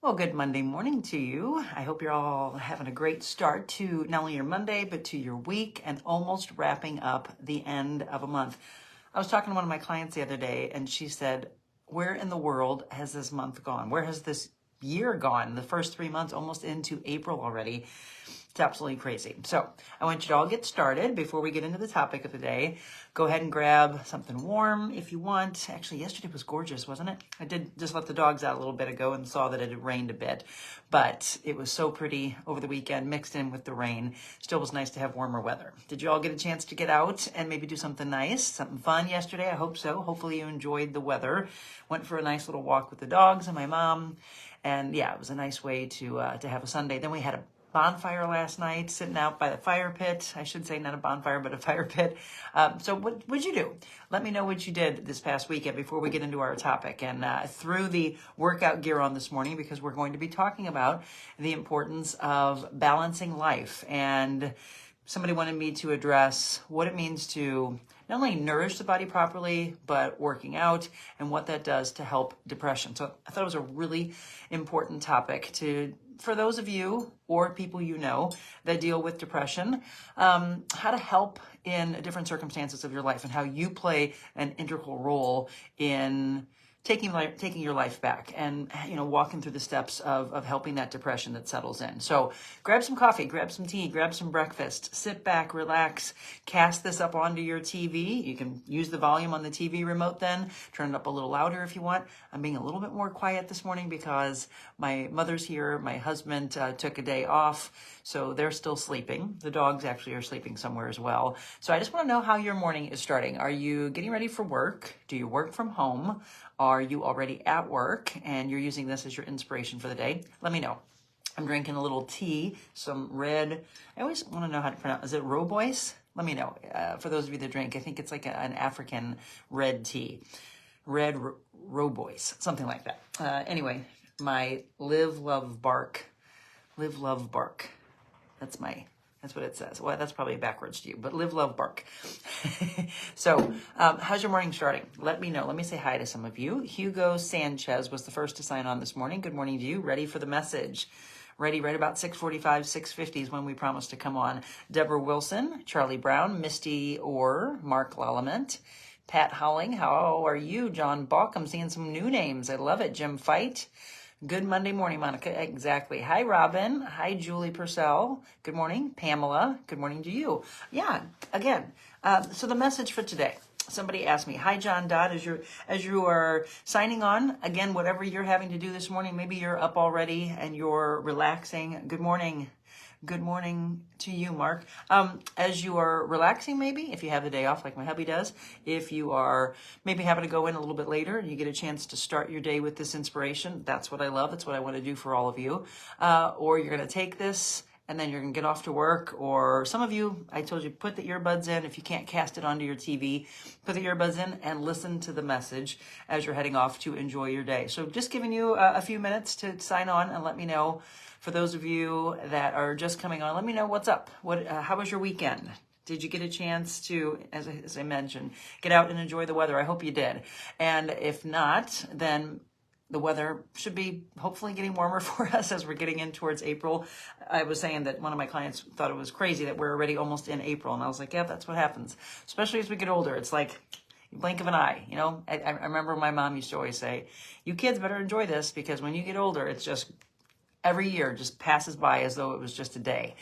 Well, good Monday morning to you. I hope you're all having a great start to not only your Monday, but to your week and almost wrapping up the end of a month. I was talking to one of my clients the other day and she said, where in the world has this month gone? Where has this year gone? The first 3 months, almost into April already. It's absolutely crazy. So I want you to all get started. Before we get into the topic of the day, go ahead and grab something warm if you want. Actually, yesterday was gorgeous, wasn't it? I did just let the dogs out a little bit ago and saw that it had rained a bit, but it was so pretty over the weekend mixed in with the rain. Still was nice to have warmer weather. Did you all get a chance to get out and maybe do something nice, something fun yesterday? I hope so. Hopefully you enjoyed the weather. Went for a nice little walk with the dogs and my mom. And yeah, it was a nice way to have a Sunday. Then we had a bonfire last night, sitting out by the fire pit. I should say not a bonfire, but a fire pit. So what'd you do? Let me know what you did this past weekend before we get into our topic. And threw the workout gear on this morning because we're going to be talking about the importance of balancing life. And somebody wanted me to address what it means to not only nourish the body properly, but working out and what that does to help depression. So I thought it was a really important topic for those of you or people you know that deal with depression, how to help in different circumstances of your life and how you play an integral role in taking your life back and, walking through the steps of helping that depression that settles in. So grab some coffee, grab some tea, grab some breakfast, sit back, relax, cast this up onto your TV. You can use the volume on the TV remote then, turn it up a little louder if you want. I'm being a little bit more quiet this morning because my mother's here. My husband took a day off, so they're still sleeping. The dogs actually are sleeping somewhere as well. So I just want to know how your morning is starting. Are you getting ready for work? Do you work from home? Are you already at work and you're using this as your inspiration for the day? Let me know. I'm drinking a little tea, some red. I always want to know how to pronounce. Is it Robois? Let me know. For those of you that drink, I think it's like an African red tea. Red Robois, something like that. Anyway, my live, love, bark. Live, love, bark. That's what it says. Well, that's probably backwards to you, but live, love, bark. So how's your morning starting? Let me know. Let me say hi to some of you. Hugo Sanchez was the first to sign on this morning. Good morning to you. Ready for the message. Ready right about 6:45, 6:50 is when we promised to come on. Deborah Wilson, Charlie Brown, Misty Orr, Mark Lallement, Pat Howling. How are you? John Buck. I'm seeing some new names. I love it. Jim Fight. Good Monday morning, Monica. Exactly. Hi, Robin. Hi, Julie Purcell. Good morning. Pamela. Good morning to you. Yeah, again, so the message for today. Somebody asked me, hi, John Dodd, as you are signing on, again, whatever you're having to do this morning, maybe you're up already and you're relaxing. Good morning. Good morning to you, Mark. As you are relaxing, maybe, if you have the day off like my hubby does, if you are maybe having to go in a little bit later and you get a chance to start your day with this inspiration, that's what I love. That's what I want to do for all of you. Or you're going to take this and then you're going to get off to work. Or some of you, I told you, put the earbuds in. If you can't cast it onto your TV, put the earbuds in and listen to the message as you're heading off to enjoy your day. So just giving you a few minutes to sign on and let me know. For those of you that are just coming on, let me know what's up. How was your weekend? Did you get a chance to, as I mentioned, get out and enjoy the weather? I hope you did. And if not, then the weather should be hopefully getting warmer for us as we're getting in towards April. I was saying that one of my clients thought it was crazy that we're already almost in April. And I was like, yeah, that's what happens. Especially as we get older. It's like you blink of an eye, I remember my mom used to always say, you kids better enjoy this because when you get older, it's just every year just passes by as though it was just a day.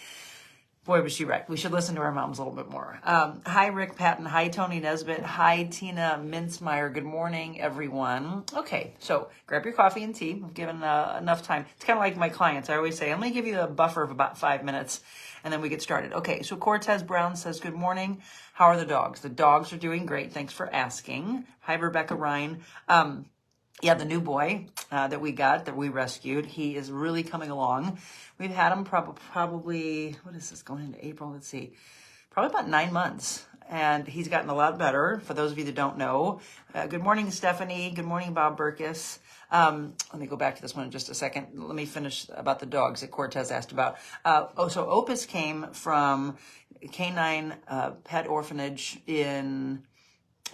Boy, was she right. We should listen to our moms a little bit more. Hi, Rick Patton. Hi, Tony Nesbitt. Hi, Tina Mintzmeyer. Good morning, everyone. Okay, so grab your coffee and tea. I've given enough time. It's kind of like my clients. I always say, I'm going to give you a buffer of about 5 minutes, and then we get started. Okay, so Cortez Brown says, good morning. How are the dogs? The dogs are doing great. Thanks for asking. Hi, Rebecca Ryan. Yeah, the new boy that we rescued, he is really coming along. We've had him probably, what is this, going into April? Let's see, probably about 9 months. And he's gotten a lot better, for those of you that don't know. Good morning, Stephanie. Good morning, Bob Burkus. Let me go back to this one in just a second. Let me finish about the dogs that Cortez asked about. So Opus came from Canine Pet Orphanage in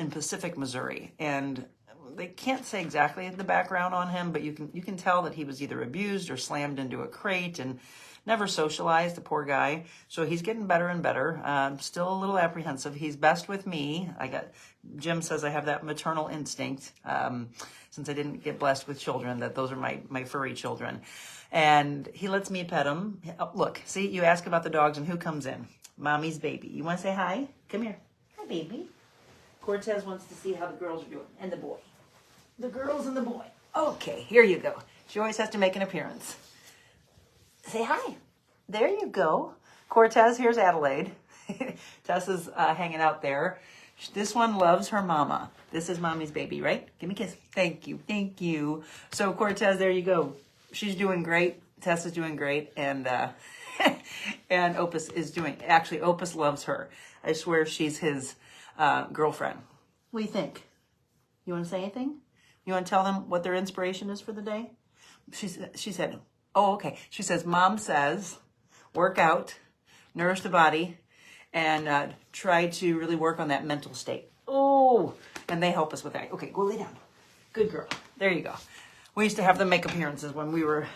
Pacific, Missouri. And they can't say exactly the background on him, but you can tell that he was either abused or slammed into a crate and never socialized, the poor guy. So he's getting better and better. Still a little apprehensive. He's best with me. Jim says I have that maternal instinct, since I didn't get blessed with children, that those are my furry children. And he lets me pet him. Oh, look, see, you ask about the dogs and who comes in? Mommy's baby. You want to say hi? Come here. Hi, baby. Cortez wants to see how the girls are doing, and the boy. The girls and the boy. Okay, here you go. She always has to make an appearance. Say hi. There you go. Cortez, here's Adelaide. Tessa's hanging out there. This one loves her mama. This is mommy's baby, right? Give me a kiss. Thank you. Thank you. So Cortez, there you go. She's doing great. Tessa's doing great. And and Opus is doing, actually Opus loves her. I swear she's his girlfriend. What do you think? You want to say anything? You want to tell them what their inspiration is for the day? She said, oh, okay. She says, Mom says, work out, nourish the body, and try to really work on that mental state. Oh, and they help us with that. Okay, go lay down. Good girl. There you go. We used to have them make appearances when we were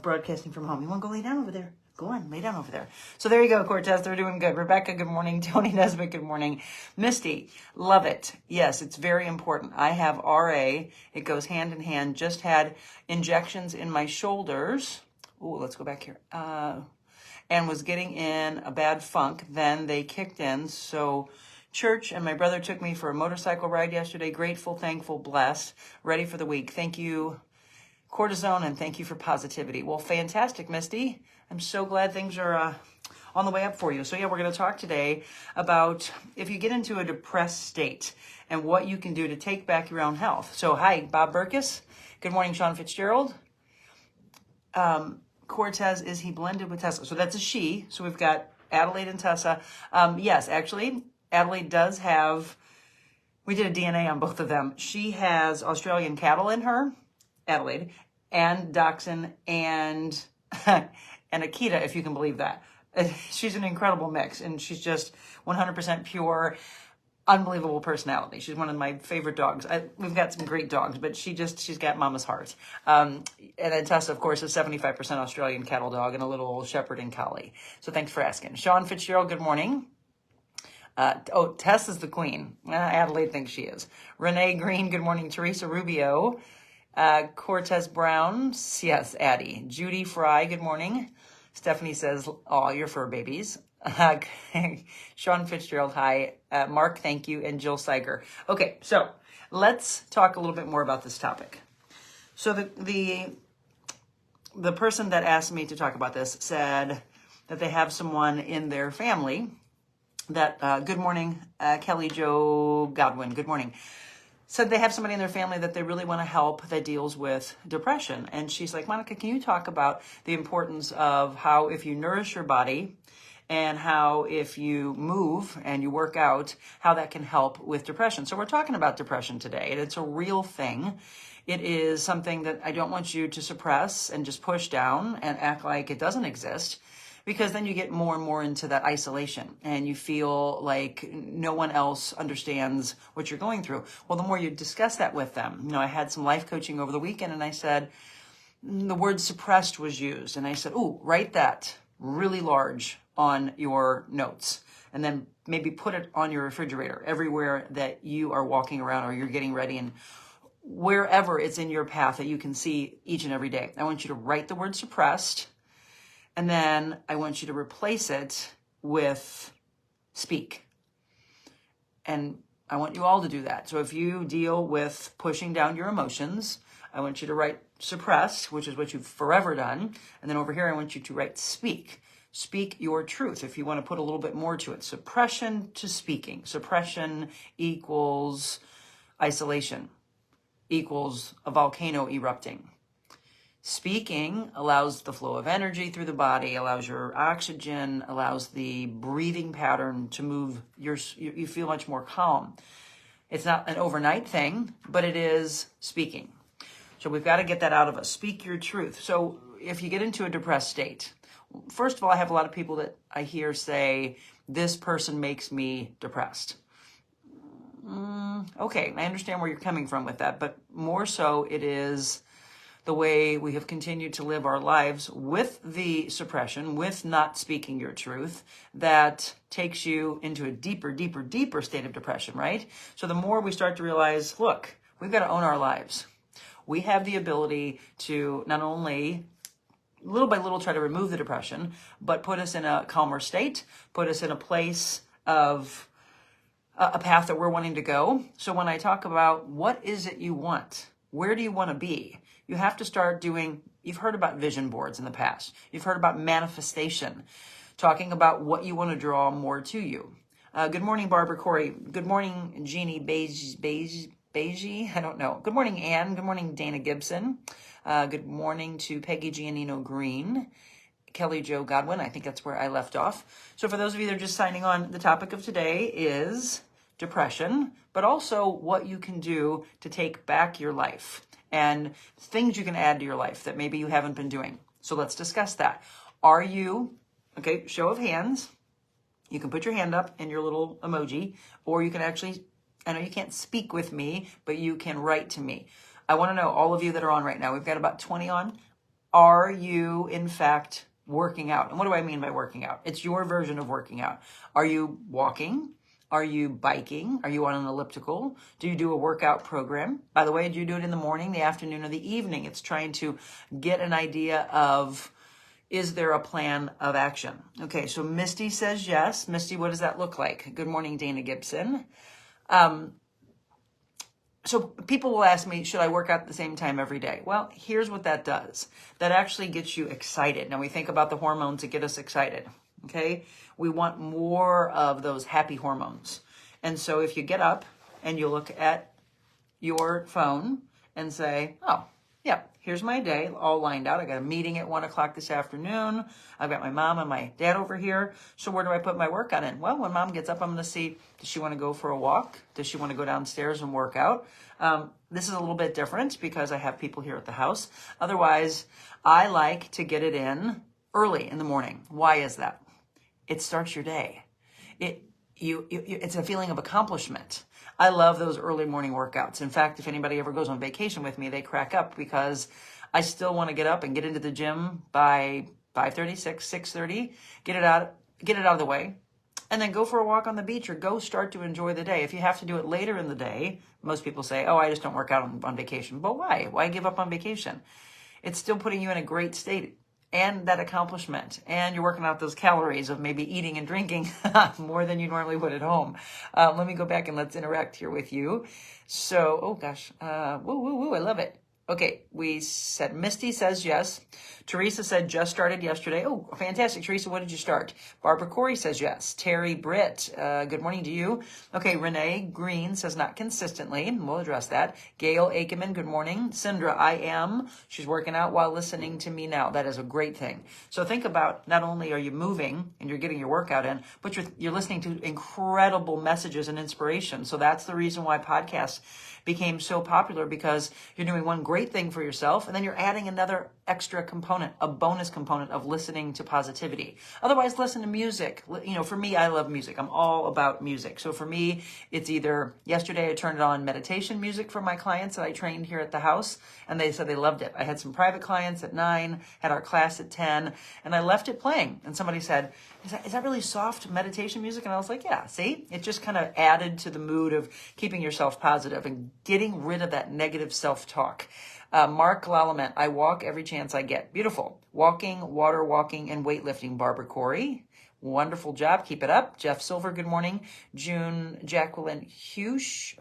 broadcasting from home. You want to go lay down over there? Go on, lay down over there. So there you go, Cortez. They're doing good. Rebecca, good morning. Tony Nesbitt, good morning. Misty, love it. Yes, it's very important. I have RA. It goes hand in hand. Just had injections in my shoulders. Oh, let's go back here. And was getting in a bad funk. Then they kicked in. So church and my brother took me for a motorcycle ride yesterday. Grateful, thankful, blessed. Ready for the week. Thank you, cortisone, and thank you for positivity. Well, fantastic, Misty. I'm so glad things are on the way up for you. So yeah, we're going to talk today about if you get into a depressed state and what you can do to take back your own health. So hi, Bob Burkus. Good morning, Sean Fitzgerald. Cortez, is he blended with Tessa? So that's a she. So we've got Adelaide and Tessa. Yes, actually, Adelaide does have, we did a DNA on both of them. She has Australian cattle in her, Adelaide, and Dachshund, and and Akita, if you can believe that. She's an incredible mix, and she's just 100% pure, unbelievable personality. She's one of my favorite dogs. We've got some great dogs, but she's got mama's heart. And then Tessa, of course, is 75% Australian cattle dog and a little shepherd and collie. So thanks for asking. Sean Fitzgerald, good morning. Tess is the queen. Adelaide thinks she is. Renee Green, good morning. Teresa Rubio. Cortez Brown, yes, Addie. Judy Fry, good morning. Stephanie says, oh, your fur babies. Sean Fitzgerald, hi. Mark, thank you. And Jill Seiger. Okay, so let's talk a little bit more about this topic. So the person that asked me to talk about this said that they have someone in their family that, good morning, Kelly Jo Godwin, good morning. Said they have somebody in their family that they really want to help that deals with depression. And she's like, Monica, can you talk about the importance of how if you nourish your body and how if you move and you work out, how that can help with depression. So we're talking about depression today, and it's a real thing. It is something that I don't want you to suppress and just push down and act like it doesn't exist, because then you get more and more into that isolation and you feel like no one else understands what you're going through. Well, the more you discuss that with them, I had some life coaching over the weekend, and I said, the word suppressed was used. And I said, ooh, write that really large on your notes, and then maybe put it on your refrigerator everywhere that you are walking around or you're getting ready, and wherever it's in your path that you can see each and every day. I want you to write the word suppressed, and then I want you to replace it with speak. And I want you all to do that. So if you deal with pushing down your emotions, I want you to write suppressed, which is what you've forever done. And then over here, I want you to write speak. Speak your truth. If you want to put a little bit more to it, suppression to speaking. Suppression equals isolation, equals a volcano erupting. Speaking allows the flow of energy through the body, allows your oxygen, allows the breathing pattern to move. You feel much more calm. It's not an overnight thing, but it is speaking. So we've got to get that out of us. Speak your truth. So if you get into a depressed state, first of all, I have a lot of people that I hear say, this person makes me depressed. Okay, I understand where you're coming from with that, but more so it is the way we have continued to live our lives with the suppression, with not speaking your truth, that takes you into a deeper, deeper, deeper state of depression, right? So the more we start to realize, look, we've got to own our lives. We have the ability to not only little by little try to remove the depression, but put us in a calmer state, put us in a place of a path that we're wanting to go. So when I talk about what is it you want, where do you want to be, you have to start doing, you've heard about vision boards in the past. You've heard about manifestation, talking about what you want to draw more to you. Good morning, Barbara Corey. Good morning, Jeannie Beige. I don't know. Good morning, Anne. Good morning, Dana Gibson. Good morning to Peggy Giannino Green. Kelly Jo Godwin. I think that's where I left off. So for those of you that are just signing on, the topic of today is depression, but also what you can do to take back your life and things you can add to your life that maybe you haven't been doing. So let's discuss that. Are you, okay, show of hands. You can put your hand up in your little emoji, or you can actually, I know you can't speak with me, but you can write to me. I want to know, all of you that are on right now, we've got about 20 on. Are you, in fact, working out? And what do I mean by working out? It's your version of working out. Are you walking? Are you biking? Are you on an elliptical? Do you do a workout program? By the way, do you do it in the morning, the afternoon, or the evening? It's trying to get an idea of, is there a plan of action? Okay, so Misty says yes. Misty, what does that look like? Good morning, Dana Gibson. So people will ask me, should I work out at the same time every day? Well, here's what that does. That actually gets you excited. Now we think about the hormones that get us excited, okay? We want more of those happy hormones. And so if you get up and you look at your phone and say, oh, yeah, here's my day all lined out. I got a meeting at 1 o'clock this afternoon. I've got my mom and my dad over here. So where do I put my workout in? Well, when mom gets up, I'm going to see, does she want to go for a walk? Does she want to go downstairs and work out? This is a little bit different because I have people here at the house. Otherwise, I like to get it in early in the morning. Why is that? It starts your day. It's a feeling of accomplishment. I love those early morning workouts. In fact, if anybody ever goes on vacation with me, they crack up because I still want to get up and get into the gym by 5:30, 6:30, get it out of the way, and then go for a walk on the beach or go start to enjoy the day. If you have to do it later in the day, most people say, oh, I just don't work out on vacation. But why? Why give up on vacation? It's still putting you in a great state and that accomplishment. And you're working out those calories of maybe eating and drinking more than you normally would at home. Let me go back and let's interact here with you. So, oh gosh, woo, I love it. Okay, we said Misty says yes. Teresa said just started yesterday. Oh, fantastic. Teresa, what did you start? Barbara Corey says yes. Terry Britt, good morning to you. Okay, Renee Green says not consistently. We'll address that. Gail Akeman, good morning. Sindra, I am. She's working out while listening to me now. That is a great thing. So think about, not only are you moving and you're getting your workout in, but you're listening to incredible messages and inspiration. So that's the reason why podcasts became so popular, because you're doing one great thing for yourself and then you're adding another extra component, a bonus component of listening to positivity. Otherwise, listen to music. You know, for me, I love music. I'm all about music. So for me, it's either, yesterday I turned on meditation music for my clients that I trained here at the house, and they said they loved it. I had some private clients at 9, had our class at 10, and I left it playing. And somebody said, is that really soft meditation music? And I was like, yeah, see? It just kind of added to the mood of keeping yourself positive and getting rid of that negative self-talk. Mark Lalament, I walk every chance I get. Beautiful. Walking, water walking, and weightlifting. Barbara Corey, wonderful job. Keep it up. Jeff Silver, good morning. June Jacqueline Hughes,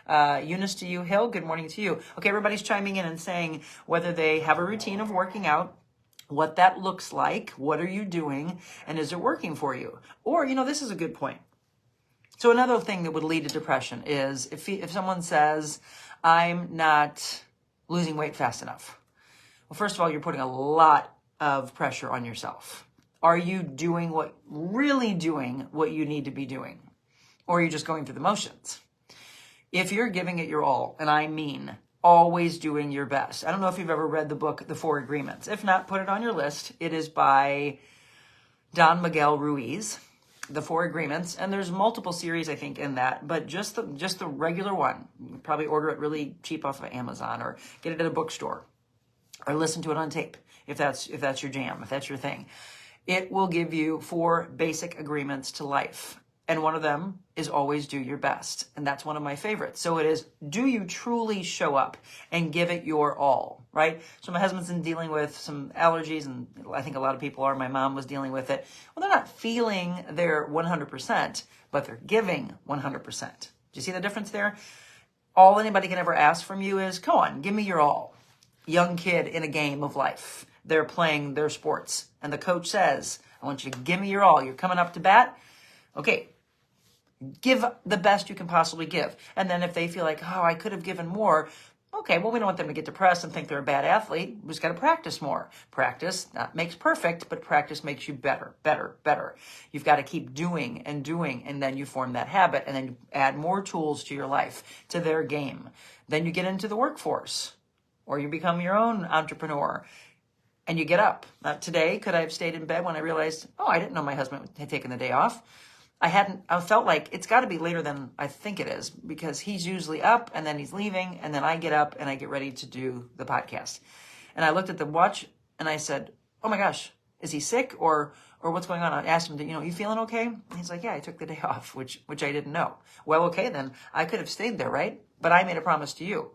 Eunice to you, Hill, good morning to you. Okay, everybody's chiming in and saying whether they have a routine of working out, what that looks like, what are you doing, and is it working for you? Or, this is a good point. So another thing that would lead to depression is if someone says, I'm not losing weight fast enough. Well, first of all, you're putting a lot of pressure on yourself. Are you really doing what you need to be doing? Or are you just going through the motions? If you're giving it your all, and I mean always doing your best. I don't know if you've ever read the book, The 4 Agreements. If not, put it on your list. It is by Don Miguel Ruiz. the 4 agreements, and there's multiple series, I think, in that, but just the regular one. You probably order it really cheap off of Amazon or get it at a bookstore or listen to it on tape if that's your jam, if that's your thing. It will give you 4 basic agreements to life. And one of them is always do your best. And that's one of my favorites. So it is, do you truly show up and give it your all, right? So my husband's been dealing with some allergies, and I think a lot of people are. My mom was dealing with it. Well, they're not feeling their 100%, but they're giving 100%. Do you see the difference there? All anybody can ever ask from you is, come on, give me your all. Young kid in a game of life. They're playing their sports. And the coach says, I want you to give me your all. You're coming up to bat. Okay, give the best you can possibly give. And then if they feel like, oh, I could have given more, okay, well, we don't want them to get depressed and think they're a bad athlete. We just got to practice more. Practice makes perfect, but practice makes you better, better, better. You've got to keep doing, and then you form that habit, and then you add more tools to your life, to their game. Then you get into the workforce, or you become your own entrepreneur. And you get up. Today, could I have stayed in bed when I realized, oh, I didn't know my husband had taken the day off? I felt like it's got to be later than I think it is, because he's usually up and then he's leaving, and then I get up and I get ready to do the podcast. And I looked at the watch and I said, oh my gosh, is he sick or what's going on? I asked him, you feeling okay? And he's like, yeah, I took the day off, which I didn't know. Well, okay, then I could have stayed there, right? But I made a promise to you.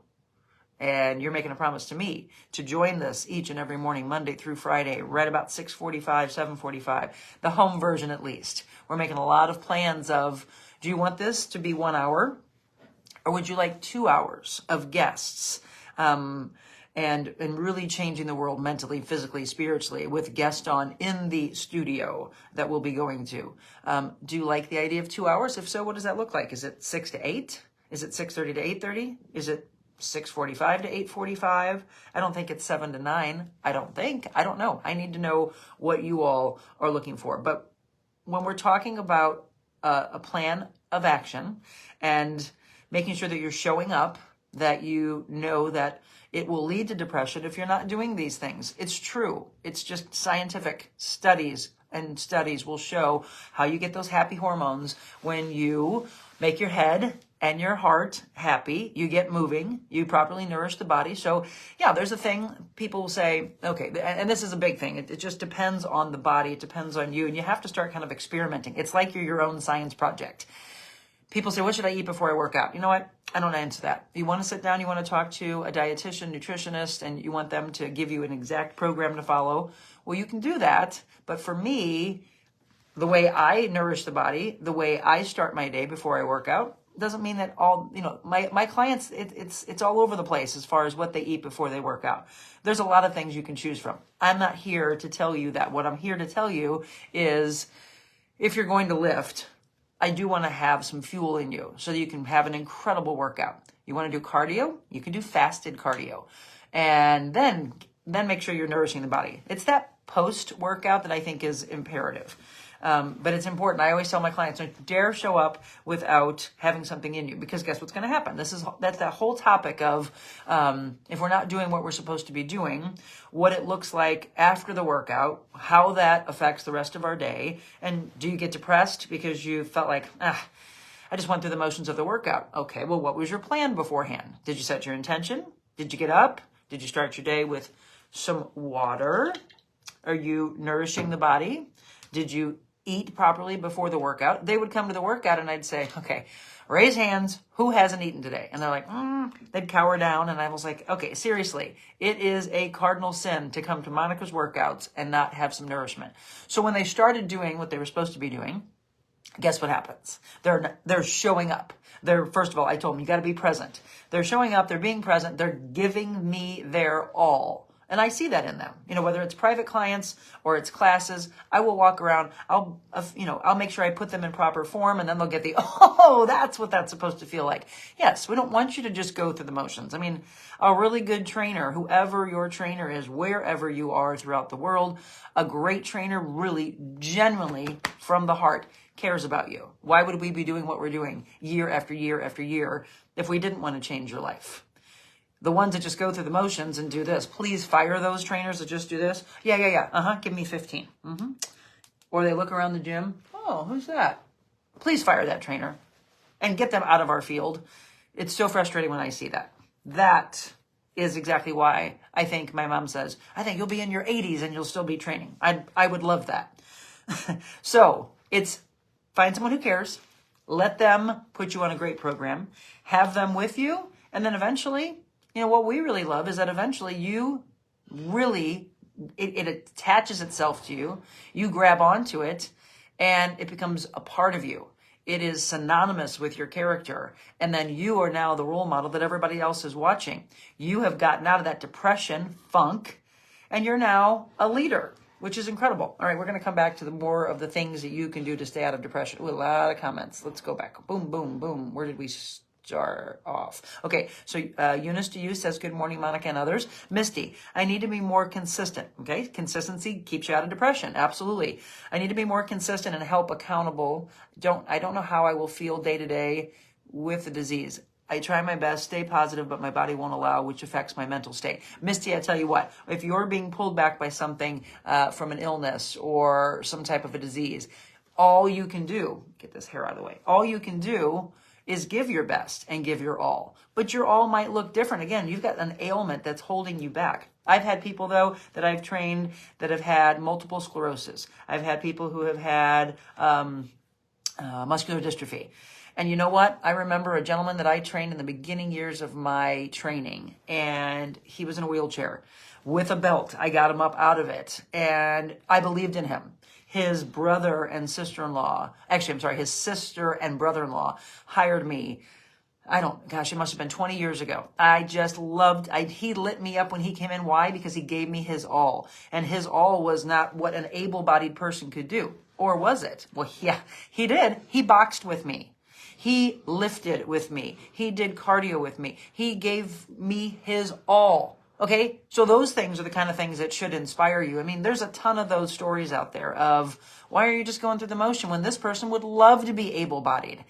And you're making a promise to me to join this each and every morning, Monday through Friday, right about 6:45, 7:45, the home version at least. We're making a lot of plans of, do you want this to be 1 hour? Or would you like 2 hours of guests? And really changing the world mentally, physically, spiritually, with guests on in the studio that we'll be going to. Do you like the idea of 2 hours? If so, what does that look like? Is it 6 to 8? Is it 6:30 to 8:30? Is it 6:45 to 8:45? I don't think it's 7 to 9. I don't know. I need to know what you all are looking for. But when we're talking about a plan of action and making sure that you're showing up, that you know that it will lead to depression if you're not doing these things. It's true. It's just scientific studies, and studies will show how you get those happy hormones when you make your head and your heart happy, you get moving, you properly nourish the body. So yeah, there's a thing people will say, okay, and this is a big thing. It just depends on the body. It depends on you. And you have to start kind of experimenting. It's like you're your own science project. People say, what should I eat before I work out? You know what? I don't answer that. You want to sit down, you want to talk to a dietitian, nutritionist, and you want them to give you an exact program to follow. Well, you can do that. But for me, the way I nourish the body, the way I start my day before I work out, doesn't mean that all, my clients, it's all over the place as far as what they eat before they work out. There's a lot of things you can choose from. I'm not here to tell you that. What I'm here to tell you is, if you're going to lift, I do want to have some fuel in you so that you can have an incredible workout. You want to do cardio? You can do fasted cardio. And then make sure you're nourishing the body. It's that post-workout that I think is imperative. But it's important. I always tell my clients, don't dare show up without having something in you, because guess what's going to happen? That's that whole topic of if we're not doing what we're supposed to be doing, what it looks like after the workout, how that affects the rest of our day, and do you get depressed because you felt like, I just went through the motions of the workout. Okay, well, what was your plan beforehand? Did you set your intention? Did you get up? Did you start your day with some water? Are you nourishing the body? Did you eat properly before the workout? They would come to the workout and I'd say, okay, raise hands. Who hasn't eaten today? And they're like, they'd cower down. And I was like, okay, seriously, it is a cardinal sin to come to Monica's workouts and not have some nourishment. So when they started doing what they were supposed to be doing, guess what happens? They're showing up. First of all, I told them, you got to be present. They're showing up. They're being present. They're giving me their all. And I see that in them, whether it's private clients or it's classes. I will walk around. I'll make sure I put them in proper form, and then they'll get that's what that's supposed to feel like. Yes, we don't want you to just go through the motions. I mean, a really good trainer, whoever your trainer is, wherever you are throughout the world, a great trainer really genuinely from the heart cares about you. Why would we be doing what we're doing year after year after year if we didn't want to change your life? The ones that just go through the motions and do this, please fire those trainers that just do this. Yeah. Give me 15. or they look around the gym, oh, who's that? Please fire that trainer and get them out of our field. It's so frustrating when I see that. That is exactly why I think my mom says, I think you'll be in your 80s and you'll still be training. I would love that. So it's find someone who cares, let them put you on a great program, have them with you, and then eventually, what we really love is that eventually you really, it attaches itself to you, you grab onto it, and it becomes a part of you. It is synonymous with your character. And then you are now the role model that everybody else is watching. You have gotten out of that depression, funk, and you're now a leader, which is incredible. All right, we're going to come back to the more of the things that you can do to stay out of depression. Ooh, a lot of comments. Let's go back. Boom, boom, boom. Where did we start off? Okay, so Eunice to you says, good morning, Monica and others. Misty, I need to be more consistent. Okay, consistency keeps you out of depression. Absolutely. I need to be more consistent and help accountable. I don't know how I will feel day to day with the disease. I try my best, stay positive, but my body won't allow, which affects my mental state. Misty, I tell you what, if you're being pulled back by something from an illness or some type of a disease, all you can do, get this hair out of the way, all you can do is give your best and give your all. But your all might look different. Again, you've got an ailment that's holding you back. I've had people, though, that I've trained that have had multiple sclerosis. I've had people who have had muscular dystrophy. And you know what? I remember a gentleman that I trained in the beginning years of my training, and he was in a wheelchair with a belt. I got him up out of it, and I believed in him. His brother and sister-in-law, his sister and brother-in-law hired me. It must have been 20 years ago. I just loved, he lit me up when he came in. Why? Because he gave me his all. And his all was not what an able-bodied person could do. Or was it? Well, yeah, he did. He boxed with me. He lifted with me. He did cardio with me. He gave me his all. Okay, so those things are the kind of things that should inspire you. I mean, there's a ton of those stories out there of why are you just going through the motion when this person would love to be able-bodied?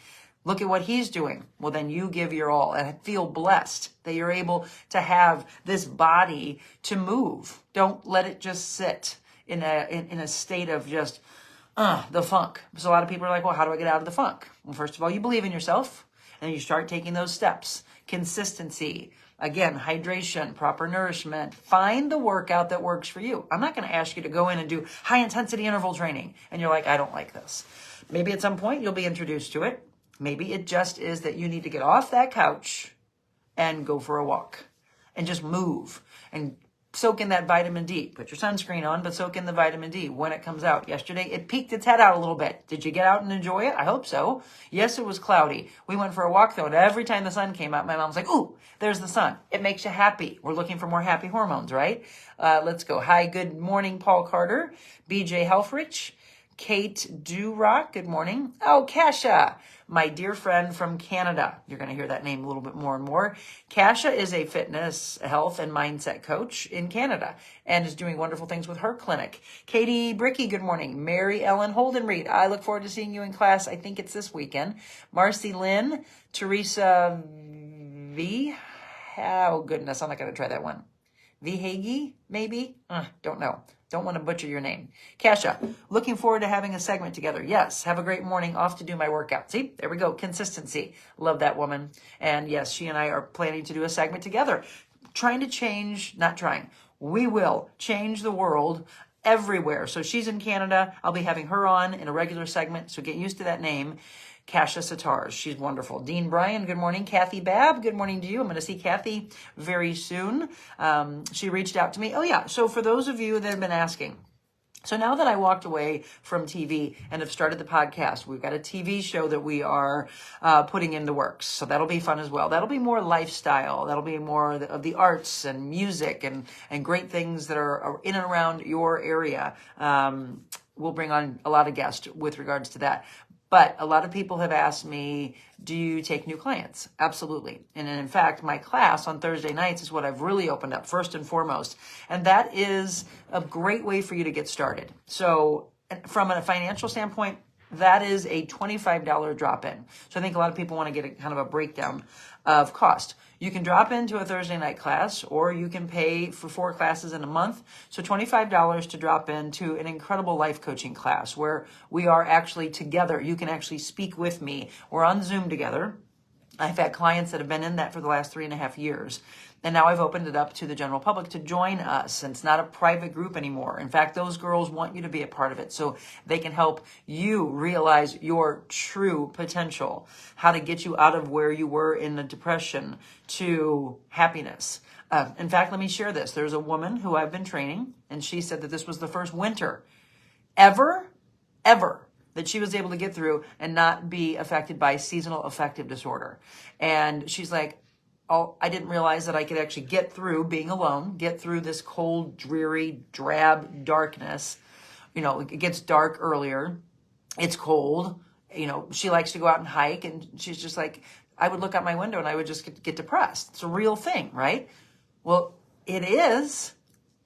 Look at what he's doing. Well, then you give your all and feel blessed that you're able to have this body to move. Don't let it just sit in a state of just the funk. So a lot of people are like, well, how do I get out of the funk? Well, first of all, you believe in yourself and you start taking those steps. Consistency. Again, hydration, proper nourishment. Find the workout that works for you. I'm not going to ask you to go in and do high intensity interval training. And you're like, I don't like this. Maybe at some point you'll be introduced to it. Maybe it just is that you need to get off that couch and go for a walk and just move and soak in that vitamin D. Put your sunscreen on, but soak in the vitamin D when it comes out. Yesterday, it peeked its head out a little bit. Did you get out and enjoy it? I hope so. Yes, it was cloudy. We went for a walk, though, and every time the sun came out, my mom's like, ooh, there's the sun. It makes you happy. We're looking for more happy hormones, right? Let's go. Hi, good morning, Paul Carter, BJ Helfrich, Kate Durock, good morning. Oh, Kasha, my dear friend from Canada. You're going to hear that name a little bit more and more. Kasha is a fitness, health, and mindset coach in Canada and is doing wonderful things with her clinic. Katie Bricky, good morning. Mary Ellen Holdenreed, I look forward to seeing you in class. I think it's this weekend. Marcy Lynn, Teresa V. Oh, goodness, I'm not going to try that one. Vihagi, maybe? Don't know. Don't want to butcher your name. Kasha, looking forward to having a segment together. Yes, have a great morning. Off to do my workout. See, there we go. Consistency. Love that woman. And yes, she and I are planning to do a segment together. We will change the world everywhere. So she's in Canada. I'll be having her on in a regular segment. So get used to that name. Kasha Satars. She's wonderful. Dean Bryan, good morning. Kathy Babb, good morning to you. I'm going to see Kathy very soon. She reached out to me. Oh, yeah. So for those of you that have been asking, so now that I walked away from TV and have started the podcast, we've got a TV show that we are putting in the works. So that'll be fun as well. That'll be more lifestyle. That'll be more of the arts and music and great things that are in and around your area. We'll bring on a lot of guests with regards to that. But a lot of people have asked me, do you take new clients? Absolutely. And in fact, my class on Thursday nights is what I've really opened up first and foremost. And that is a great way for you to get started. So from a financial standpoint, that is a $25 drop-in. So I think a lot of people want to get a kind of a breakdown of cost. You can drop into a Thursday night class, or you can pay for 4 classes in a month. So $25 to drop into an incredible life coaching class where we are actually together. You can actually speak with me. We're on Zoom together. I've had clients that have been in that for the last 3.5 years. And now I've opened it up to the general public to join us. And it's not a private group anymore. In fact, those girls want you to be a part of it so they can help you realize your true potential, how to get you out of where you were in the depression to happiness. In fact, let me share this. There's a woman who I've been training, and she said that this was the first winter ever that she was able to get through and not be affected by seasonal affective disorder. And she's like, oh, I didn't realize that I could actually get through being alone, get through this cold, dreary, drab darkness. You know, it gets dark earlier. It's cold. You know, she likes to go out and hike, and she's just like, I would look out my window and I would just get depressed. It's a real thing, right? Well, it is.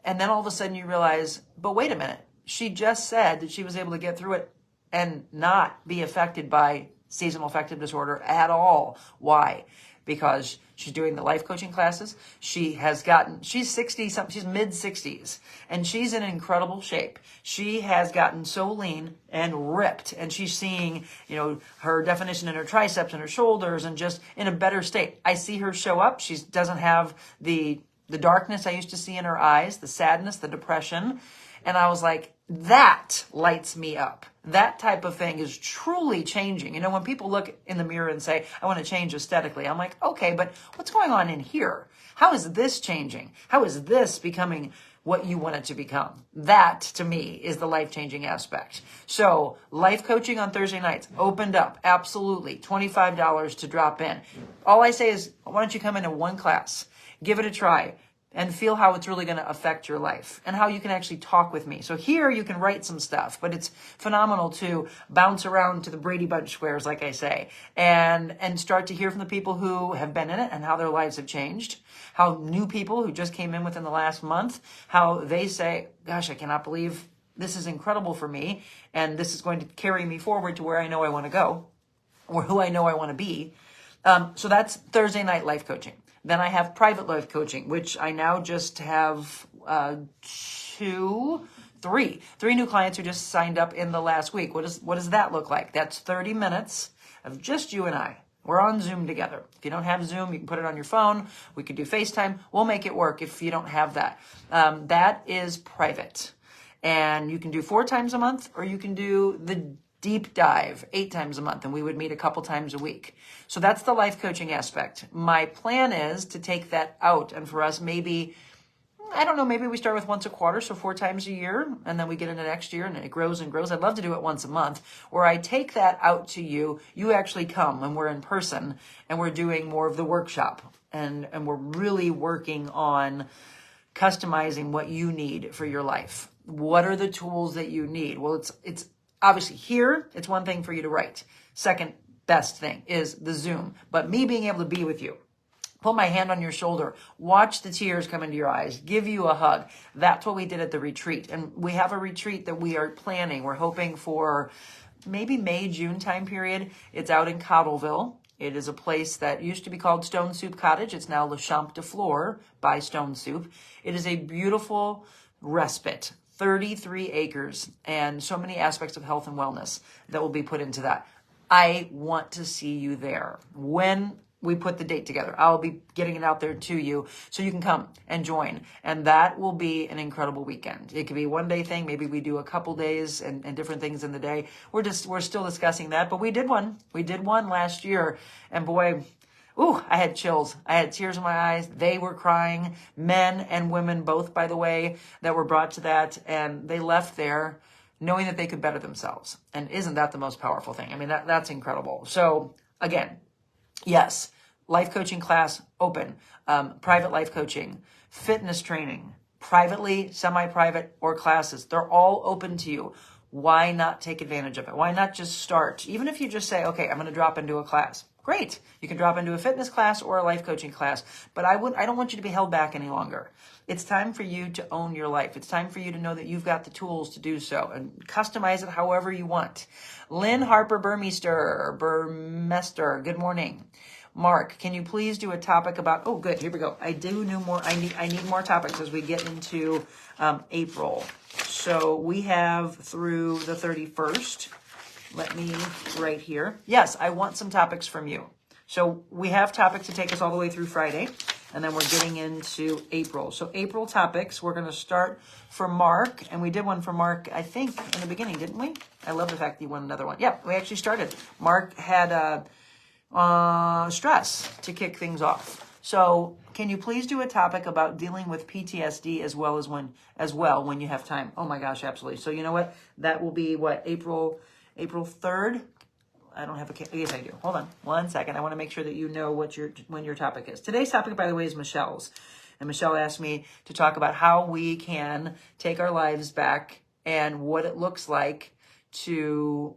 And then all of a sudden you realize, but wait a minute. She just said that she was able to get through it and not be affected by seasonal affective disorder at all. Why? Because she's doing the life coaching classes. She's 60 something, she's mid 60s, and she's in incredible shape. She has gotten so lean and ripped, and she's seeing, you know, her definition in her triceps and her shoulders and just in a better state. I see her show up. She doesn't have the darkness I used to see in her eyes, the sadness, the depression. And I was like, that lights me up. That type of thing is truly changing. You know, when people look in the mirror and say, I want to change aesthetically, I'm like, okay, but what's going on in here? How is this changing? How is this becoming what you want it to become? That, to me, is the life-changing aspect. So, life coaching on Thursday nights, opened up, absolutely, $25 to drop in. All I say is, why don't you come into one class, give it a try, and feel how it's really going to affect your life and how you can actually talk with me. So here you can write some stuff, but it's phenomenal to bounce around to the Brady Bunch squares, like I say, and start to hear from the people who have been in it and how their lives have changed, how new people who just came in within the last month, how they say, gosh, I cannot believe this is incredible for me, and this is going to carry me forward to where I know I want to go or who I know I want to be. So that's Thursday night life coaching. Then I have private life coaching, which I now just have three new clients who just signed up in the last week. What does that look like? That's 30 minutes of just you and I. We're on Zoom together. If you don't have Zoom, you can put it on your phone. We could do FaceTime. We'll make it work if you don't have that. That is private. And you can do 4 times a month, or you can do the deep dive 8 times a month, and we would meet a couple times a week. So that's the life coaching aspect. My plan is to take that out, and for us, maybe, I don't know, maybe we start with once a quarter, so 4 times a year, and then we get into next year, and it grows and grows. I'd love to do it once a month, where I take that out to you. You actually come, and we're in person, and we're doing more of the workshop, and we're really working on customizing what you need for your life. What are the tools that you need? Well, it's obviously here, it's one thing for you to write. Second best thing is the Zoom. But me being able to be with you, put my hand on your shoulder, watch the tears come into your eyes, give you a hug. That's what we did at the retreat. And we have a retreat that we are planning. We're hoping for maybe May, June time period. It's out in Cottleville. It is a place that used to be called Stone Soup Cottage. It's now Le Champ de Fleur by Stone Soup. It is a beautiful respite. 33 acres and so many aspects of health and wellness that will be put into that. I want to see you there. When we put the date together, I'll be getting it out there to you so you can come and join. And that will be an incredible weekend. It could be a one-day thing. Maybe we do a couple days and different things in the day. We're still discussing that, but we did one. We did one last year, and boy, ooh, I had chills. I had tears in my eyes. They were crying, men and women both, by the way, that were brought to that. And they left there knowing that they could better themselves. And isn't that the most powerful thing? I mean, that's incredible. So again, yes, life coaching class open, private life coaching, fitness training, privately, semi-private, or classes. They're all open to you. Why not take advantage of it? Why not just start? Even if you just say, okay, I'm going to drop into a class. Great. You can drop into a fitness class or a life coaching class, but I don't want you to be held back any longer. It's time for you to own your life. It's time for you to know that you've got the tools to do so and customize it however you want. Lynn Harper Burmester, good morning. Mark, can you please do a topic about, oh good, here we go. I need more topics as we get into April. So we have through the 31st. Let me right here. Yes, I want some topics from you. So we have topics to take us all the way through Friday, and then we're getting into April. So April topics, we're going to start for Mark, and we did one for Mark, I think, in the beginning, didn't we? I love the fact that you won another one. Yeah, we actually started. Mark had stress to kick things off. So can you please do a topic about dealing with PTSD as well when you have time? Oh my gosh, absolutely. So you know what? That will be what, April 3rd? I don't have yes, I do. Hold on 1 second. I want to make sure that you know when your topic is. Today's topic, by the way, is Michelle's. And Michelle asked me to talk about how we can take our lives back and what it looks like to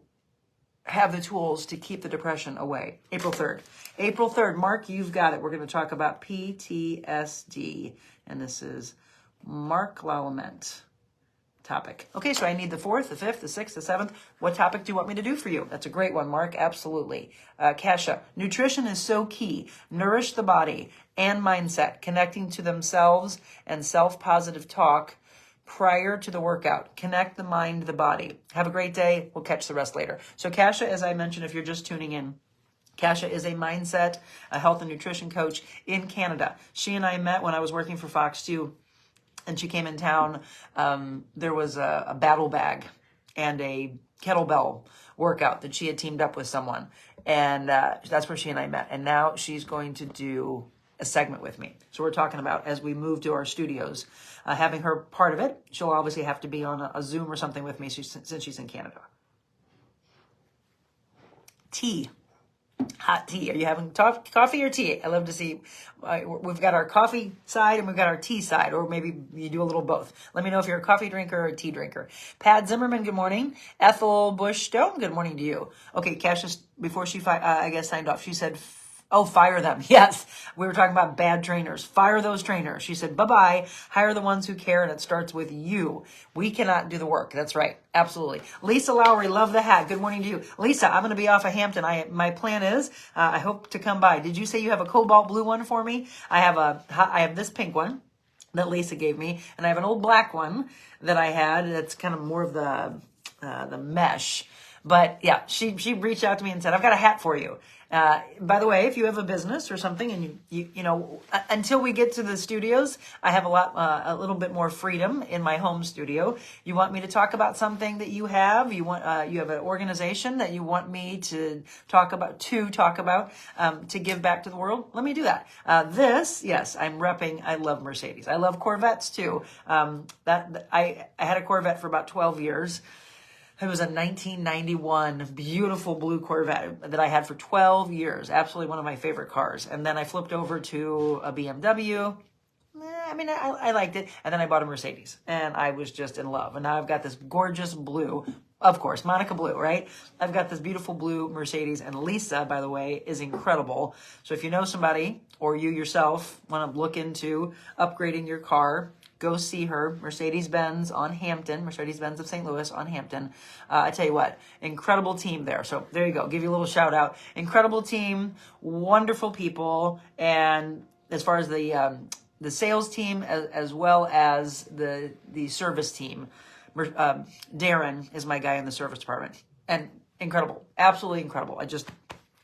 have the tools to keep the depression away. April 3rd. April 3rd. Mark, you've got it. We're going to talk about PTSD. And this is Mark Lallement topic. Okay, so I need the 4th, the 5th, the 6th, the 7th. What topic do you want me to do for you? That's a great one, Mark. Absolutely. Kasha, nutrition is so key. Nourish the body and mindset, connecting to themselves and self-positive talk prior to the workout. Connect the mind to the body. Have a great day. We'll catch the rest later. So Kasha, as I mentioned, if you're just tuning in, Kasha is a mindset, a health and nutrition coach in Canada. She and I met when I was working for Fox 2. And she came in town. There was a battle bag and a kettlebell workout that she had teamed up with someone. And that's where she and I met. And now she's going to do a segment with me. So we're talking about, as we move to our studios, having her part of it. She'll obviously have to be on a Zoom or something with me since she's in Canada. Tea. Hot tea. Are you having coffee or tea? I love to see. We've got our coffee side and we've got our tea side, or maybe you do a little both. Let me know if you're a coffee drinker or a tea drinker. Pat Zimmerman, good morning. Ethel Bush-Stone, good morning to you. Okay, Cash, before she, I guess, signed off, she said, oh, fire them. Yes, we were talking about bad trainers. Fire those trainers. She said, bye-bye. Hire the ones who care, and it starts with you. We cannot do the work. That's right. Absolutely. Lisa Lowry, love the hat. Good morning to you. Lisa, I'm going to be off of Hampton. My plan is, I hope to come by. Did you say you have a cobalt blue one for me? I have this pink one that Lisa gave me, and I have an old black one that I had. That's kind of more of the mesh. But yeah, she reached out to me and said, I've got a hat for you. By the way, if you have a business or something and you know, until we get to the studios, I have a little bit more freedom in my home studio. You want me to talk about something that you have? You have an organization that you want me to talk about, to give back to the world? Let me do that. Yes, I'm repping. I love Mercedes. I love Corvettes too. I had a Corvette for about 12 years. It was a 1991 beautiful blue Corvette that I had for 12 years. Absolutely one of my favorite cars. And then I flipped over to a BMW. I liked it. And then I bought a Mercedes. And I was just in love. And now I've got this gorgeous blue, of course, Monica blue, right? I've got this beautiful blue Mercedes. And Lisa, by the way, is incredible. So if you know somebody or you yourself want to look into upgrading your car, go see her, Mercedes-Benz on Hampton, Mercedes-Benz of St. Louis on Hampton. I tell you what, incredible team there. So there you go. Give you a little shout out. Incredible team, wonderful people. And as far as the sales team as well as the service team, Darren is my guy in the service department. And incredible, absolutely incredible.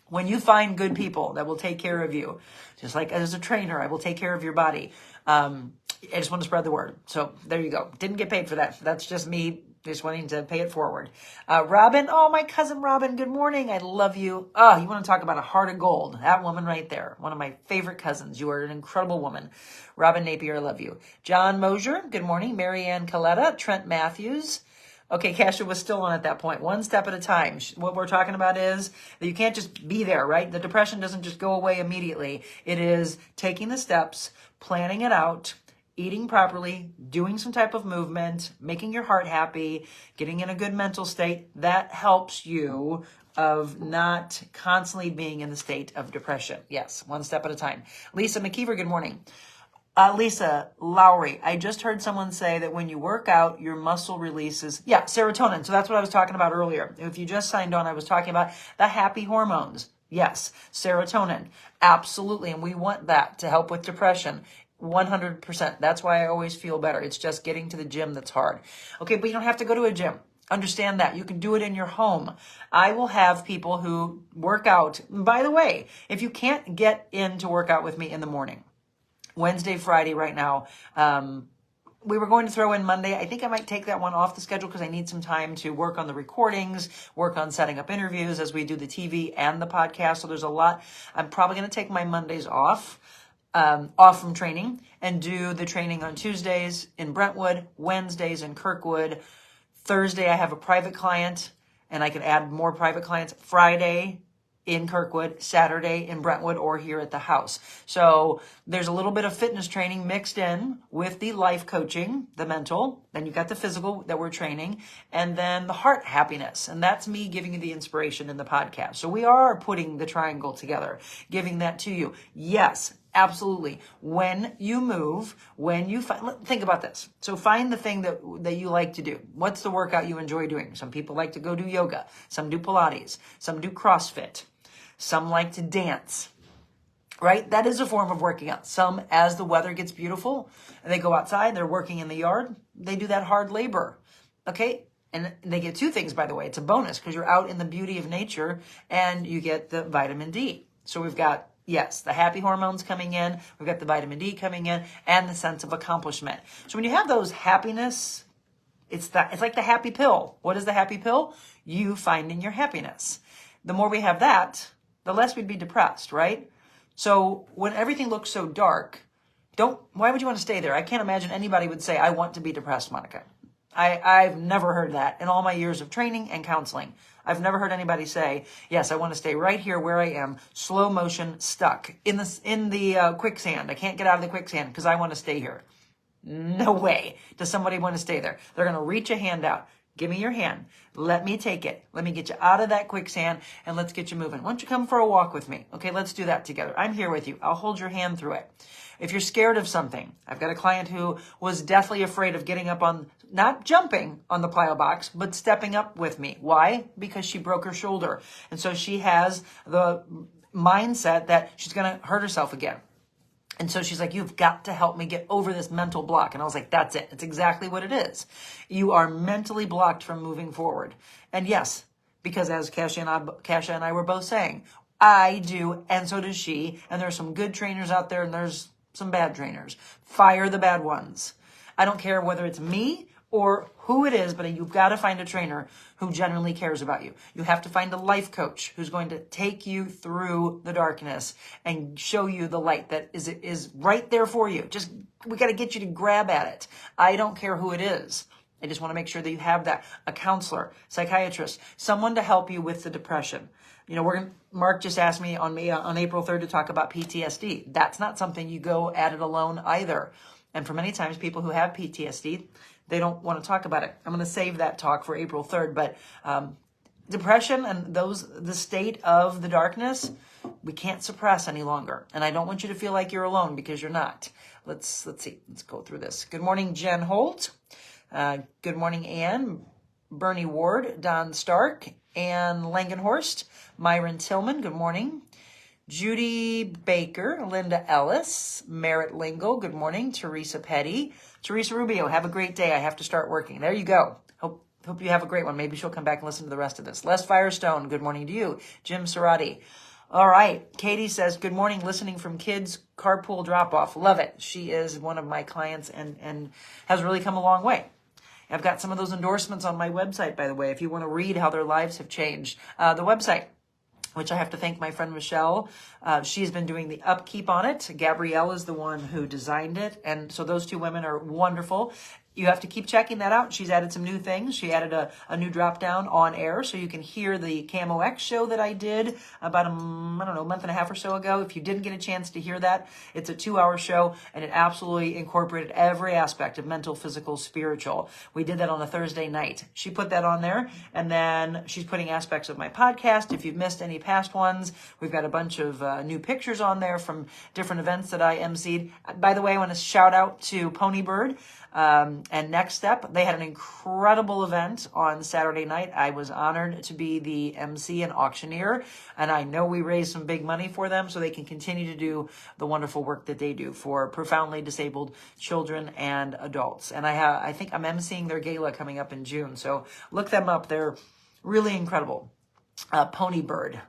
When you find good people that will take care of you, just like as a trainer, I will take care of your body. I just want to spread the word. So there you go. Didn't get paid for that. That's just me just wanting to pay it forward. Robin, my cousin Robin, good morning. I love you. You want to talk about a heart of gold. That woman right there. One of my favorite cousins. You are an incredible woman. Robin Napier, I love you. John Mosier, good morning. Marianne Coletta, Trent Matthews. Okay, Kasha was still on at that point. One step at a time. What we're talking about is that you can't just be there, right? The depression doesn't just go away immediately. It is taking the steps, planning it out, eating properly, doing some type of movement, making your heart happy, getting in a good mental state. That helps you of not constantly being in the state of depression. Yes, one step at a time. Lisa McKeever, good morning. Lisa Lowry, I just heard someone say that when you work out, your muscle releases, serotonin. So that's what I was talking about earlier. If you just signed on, I was talking about the happy hormones. Yes, serotonin. Absolutely. And we want that to help with depression. 100%. That's why I always feel better. It's just getting to the gym that's hard. Okay, but you don't have to go to a gym. Understand that. You can do it in your home. I will have people who work out. By the way, if you can't get in to work out with me in the morning, Wednesday, Friday right now, we were going to throw in Monday. I think I might take that one off the schedule because I need some time to work on the recordings, work on setting up interviews as we do the TV and the podcast. So there's a lot. I'm probably going to take my Mondays off from training and do the training on Tuesdays in Brentwood, Wednesdays in Kirkwood. Thursday, I have a private client and I can add more private clients. Friday in Kirkwood, Saturday in Brentwood, or here at the house. So there's a little bit of fitness training mixed in with the life coaching, the mental. Then you've got the physical that we're training, and then the heart happiness. And that's me giving you the inspiration in the podcast. So we are putting the triangle together, giving that to you. Yes, absolutely. When you move, when you think about this. So find the thing that you like to do. What's the workout you enjoy doing? Some people like to go do yoga. Some do Pilates. Some do CrossFit. Some like to dance, right? That is a form of working out. Some, as the weather gets beautiful, and they go outside, they're working in the yard, they do that hard labor, okay? And they get two things, by the way. It's a bonus because you're out in the beauty of nature and you get the vitamin D. So we've got, yes, the happy hormones coming in, we've got the vitamin D coming in, and the sense of accomplishment. So when you have those happiness, it's like the happy pill. What is the happy pill? You finding your happiness. The more we have that, the less we'd be depressed, right? So when everything looks so dark, why would you want to stay there? I can't imagine anybody would say, I want to be depressed, Monica. I've never heard that in all my years of training and counseling. I've never heard anybody say, yes, I want to stay right here where I am, slow motion, stuck in the quicksand. I can't get out of the quicksand because I want to stay here. No way does somebody want to stay there. They're going to reach a hand out. Give me your hand. Let me take it. Let me get you out of that quicksand and let's get you moving. Why don't you come for a walk with me? Okay, let's do that together. I'm here with you. I'll hold your hand through it. If you're scared of something, I've got a client who was deathly afraid of getting up on, not jumping on the plyo box, but stepping up with me. Why? Because she broke her shoulder. And so she has the mindset that she's going to hurt herself again. And so she's like, you've got to help me get over this mental block. And I was like, that's it. It's exactly what it is. You are mentally blocked from moving forward. And yes, because as Kasia and I were both saying, I do, and so does she. And there's some good trainers out there, and there's some bad trainers. Fire the bad ones. I don't care whether it's me or who it is, but you've got to find a trainer who genuinely cares about you. You have to find a life coach who's going to take you through the darkness and show you the light that is right there for you. We got to get you to grab at it. I don't care who it is. I just want to make sure that you have that. A counselor, psychiatrist, someone to help you with the depression. You know, Mark just asked me on April 3rd to talk about PTSD. That's not something you go at it alone either. And for many times, people who have PTSD, they don't want to talk about it. I'm going to save that talk for April 3rd. But depression and the state of the darkness, we can't suppress any longer. And I don't want you to feel like you're alone because you're not. Let's see. Let's go through this. Good morning, Jen Holt. Good morning, Ann. Bernie Ward, Don Stark, Ann Langenhorst, Myron Tillman. Good morning. Judy Baker, Linda Ellis, Merritt Lingle, good morning. Teresa Petty, Teresa Rubio, have a great day. I have to start working. There you go. Hope you have a great one. Maybe she'll come back and listen to the rest of this. Les Firestone, good morning to you. Jim Cerati. All right. Katie says, good morning, listening from kids' carpool drop-off. Love it. She is one of my clients and has really come a long way. I've got some of those endorsements on my website, by the way, if you want to read how their lives have changed. The website, which I have to thank my friend Michelle. She's been doing the upkeep on it. Gabrielle is the one who designed it. And so those two women are wonderful. You have to keep checking that out. She's added some new things. She added a new drop down on air, so you can hear the Camo X show that I did about a month and a half or so ago. If you didn't get a chance to hear that, it's a 2-hour show, and it absolutely incorporated every aspect of mental, physical, spiritual. We did that on a Thursday night. She put that on there, and then she's putting aspects of my podcast. If you've missed any past ones, we've got a bunch of new pictures on there from different events that I emceed. By the way, I want to shout out to Pony Bird. And Next Step, they had an incredible event on Saturday night. I was honored to be the MC and auctioneer, and I know we raised some big money for them so they can continue to do the wonderful work that they do for profoundly disabled children and adults. And I think I'm MCing their gala coming up in June, so look them up. They're really incredible. Pony Bird.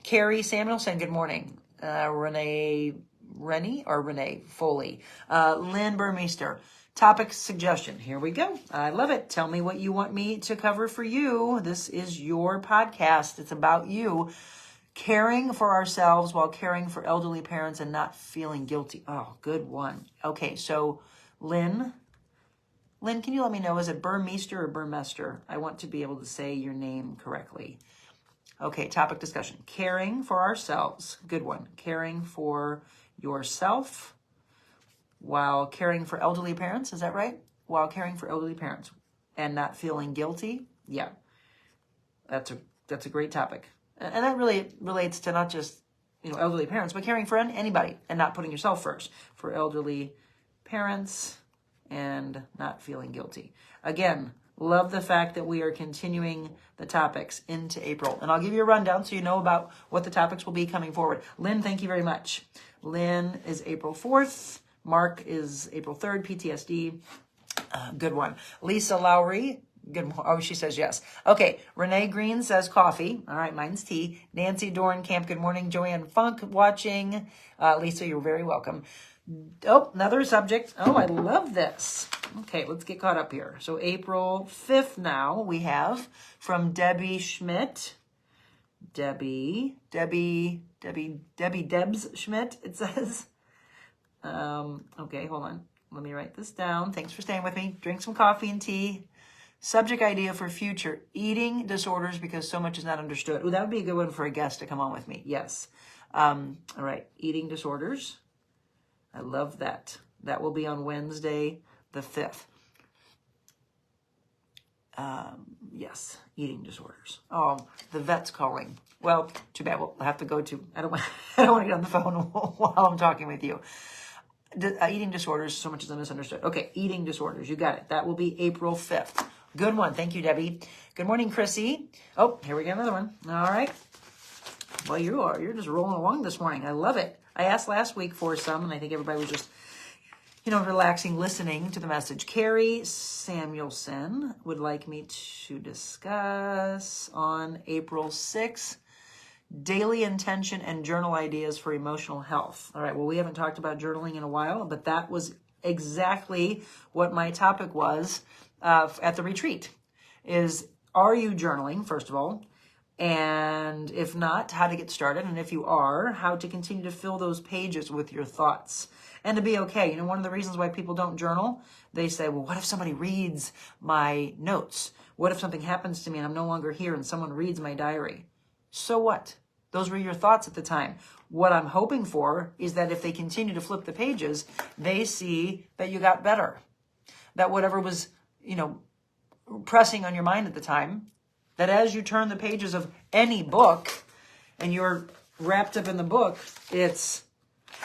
Carrie Samuelson, good morning. Renee Foley. Lynn Burmeister. Topic suggestion. Here we go. I love it. Tell me what you want me to cover for you. This is your podcast. It's about you. Caring for ourselves while caring for elderly parents and not feeling guilty. Oh, good one. Okay, so Lynn, can you let me know, is it Burmeister or Burmester? I want to be able to say your name correctly. Okay, topic discussion. Caring for ourselves. Good one. Caring for yourself while caring for elderly parents. Is that right? While caring for elderly parents and not feeling guilty. Yeah, that's a great topic. And that really relates to not just, elderly parents, but caring for anybody and not putting yourself first. For elderly parents and not feeling guilty. Again, love the fact that we are continuing the topics into April. And I'll give you a rundown so you know about what the topics will be coming forward. Lynn, thank you very much. Lynn is April 4th. Mark is April 3rd, PTSD. Good one. Lisa Lowry. Good. Oh, she says yes. Okay. Renee Green says coffee. All right. Mine's tea. Nancy Dornkamp. Good morning. Joanne Funk watching. Lisa, you're very welcome. Oh, another subject. Oh, I love this. Okay, let's get caught up here. So April 5th now we have from Debbie Schmidt. Debbie Debs Schmidt, it says. Okay, hold on. Let me write this down. Thanks for staying with me. Drink some coffee and tea. Subject idea for future: eating disorders because so much is not understood. Oh, that would be a good one for a guest to come on with me. Yes. All right. Eating disorders. I love that. That will be on Wednesday, the 5th. Yes. Eating disorders. Oh, the vet's calling. Well, too bad. We'll have to go to, I don't want to get on the phone while I'm talking with you. Eating disorders, so much is misunderstood. Okay, eating disorders, you got it. That will be April 5th. Good one. Thank you, Debbie. Good morning, Chrissy. Oh, here we got another one. All right. Well, you're just rolling along this morning. I love it. I asked last week for some, and I think everybody was just, relaxing, listening to the message. Carrie Samuelson would like me to discuss on April 6th, daily intention and journal ideas for emotional health. All right, well, we haven't talked about journaling in a while, but that was exactly what my topic was at the retreat. Are you journaling, first of all? And if not, how to get started. And if you are, how to continue to fill those pages with your thoughts. And to be okay. One of the reasons why people don't journal, they say, well, what if somebody reads my notes? What if something happens to me and I'm no longer here and someone reads my diary? So what? Those were your thoughts at the time. What I'm hoping for is that if they continue to flip the pages, they see that you got better. That whatever was, pressing on your mind at the time, that as you turn the pages of any book and you're wrapped up in the book, it's,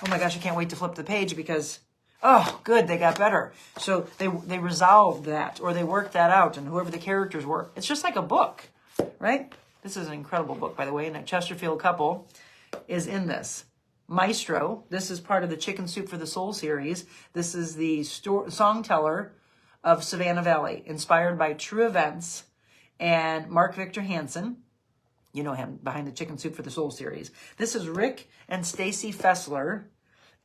oh my gosh, I can't wait to flip the page because, oh, good, they got better. So they resolved that or they worked that out, and whoever the characters were. It's just like a book, right? This is an incredible book, by the way, and a Chesterfield couple is in this. Maestro, this is part of the Chicken Soup for the Soul series. This is the song teller of Savannah Valley, inspired by true events. And Mark Victor Hansen, you know him, behind the Chicken Soup for the Soul series. This is Rick and Stacy Fessler,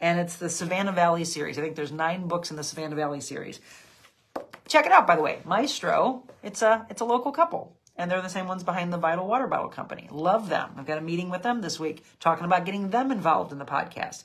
and it's the Savannah Valley series. I think there's 9 books in the Savannah Valley series. Check it out, by the way. Maestro, it's a local couple, and they're the same ones behind the Vital Water Bottle Company. Love them. I've got a meeting with them this week talking about getting them involved in the podcast.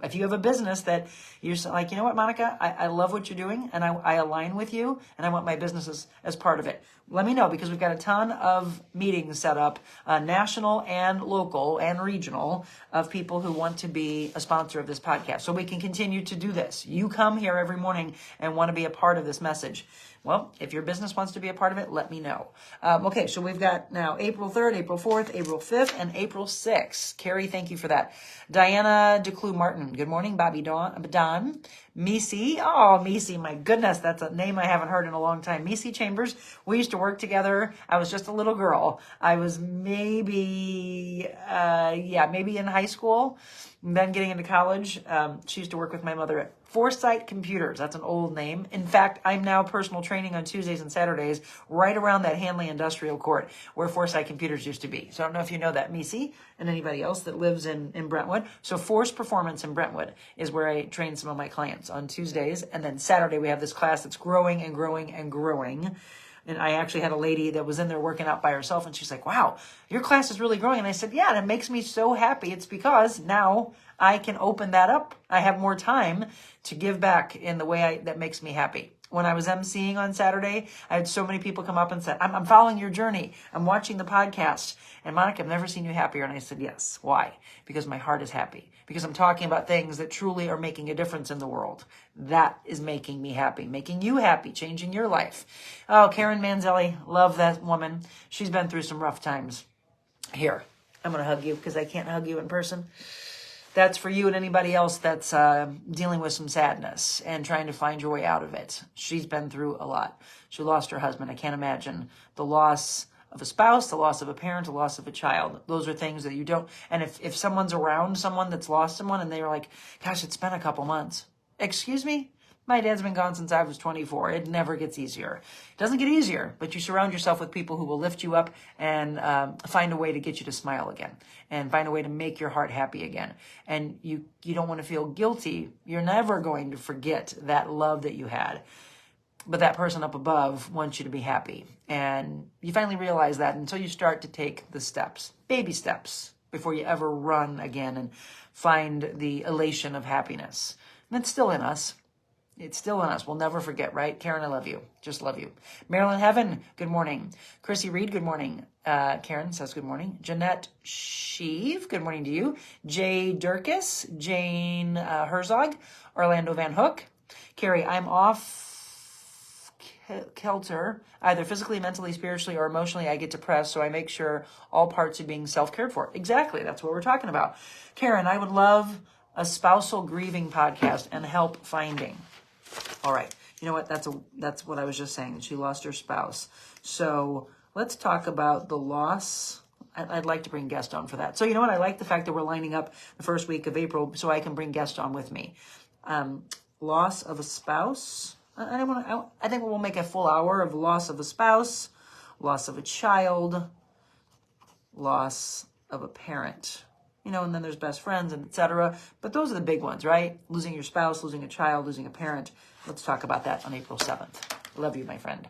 If you have a business that you're like, you know what, Monica, I love what you're doing and I align with you and I want my business as part of it. Let me know, because we've got a ton of meetings set up, national and local and regional, of people who want to be a sponsor of this podcast. So we can continue to do this. You come here every morning and want to be a part of this message. Well, if your business wants to be a part of it, let me know. Okay, so we've got now April 3rd, April 4th, April 5th, and April 6th. Carrie, thank you for that. Diana DeClue-Martin, good morning. Bobby Don. Misi, oh, Misi, my goodness, that's a name I haven't heard in a long time. Misi Chambers, we used to work together. I was just a little girl. I was maybe in high school, and then getting into college. She used to work with my mother at Foresight Computers. That's an old name. In fact, I'm now personal training on Tuesdays and Saturdays right around that Hanley Industrial Court where Foresight Computers used to be. So I don't know if you know that, Misi, and anybody else that lives in Brentwood. So Force Performance in Brentwood is where I train some of my clients on Tuesdays. And then Saturday we have this class that's growing and growing and growing. And I actually had a lady that was in there working out by herself, and she's like, wow, your class is really growing. And I said, yeah, and it makes me so happy. It's because now I can open that up. I have more time to give back in the way that makes me happy. When I was emceeing on Saturday, I had so many people come up and said, I'm following your journey. I'm watching the podcast. And Monica, I've never seen you happier. And I said, yes. Why? Because my heart is happy. Because I'm talking about things that truly are making a difference in the world. That is making me happy, making you happy, changing your life. Oh, Karen Manzelli, love that woman. She's been through some rough times. Here, I'm going to hug you because I can't hug you in person. That's for you and anybody else that's dealing with some sadness and trying to find your way out of it. She's been through a lot. She lost her husband. I can't imagine the loss of a spouse, the loss of a parent, the loss of a child. Those are things that you don't. And if someone's around someone that's lost someone and they're like, gosh, it's been a couple months. Excuse me? My dad's been gone since I was 24. It never gets easier. It doesn't get easier, but you surround yourself with people who will lift you up and find a way to get you to smile again and find a way to make your heart happy again. And you don't want to feel guilty. You're never going to forget that love that you had. But that person up above wants you to be happy. And you finally realize that until you start to take the steps, baby steps, before you ever run again and find the elation of happiness. And it's still in us. It's still in us. We'll never forget, right? Karen, I love you. Just love you. Marilyn Heaven, good morning. Chrissy Reed, good morning. Karen says good morning. Jeanette Sheave, good morning to you. Jay Durkis, Jane Herzog, Orlando Van Hook. Carrie, I'm off kilter, either physically, mentally, spiritually, or emotionally. I get depressed, so I make sure all parts are being self-cared for. Exactly. That's what we're talking about. Karen, I would love a spousal grieving podcast and help finding. All right. You know what? That's what I was just saying. She lost her spouse. So let's talk about the loss. I'd like to bring guest on for that. So you know what? I like the fact that we're lining up the first week of April so I can bring guest on with me. Loss of a spouse. I think we'll make a full hour of loss of a spouse, loss of a child, loss of a parent. You know, and then there's best friends and etc. But those are the big ones, right? Losing your spouse, losing a child, losing a parent. Let's talk about that on April 7th. Love you, my friend.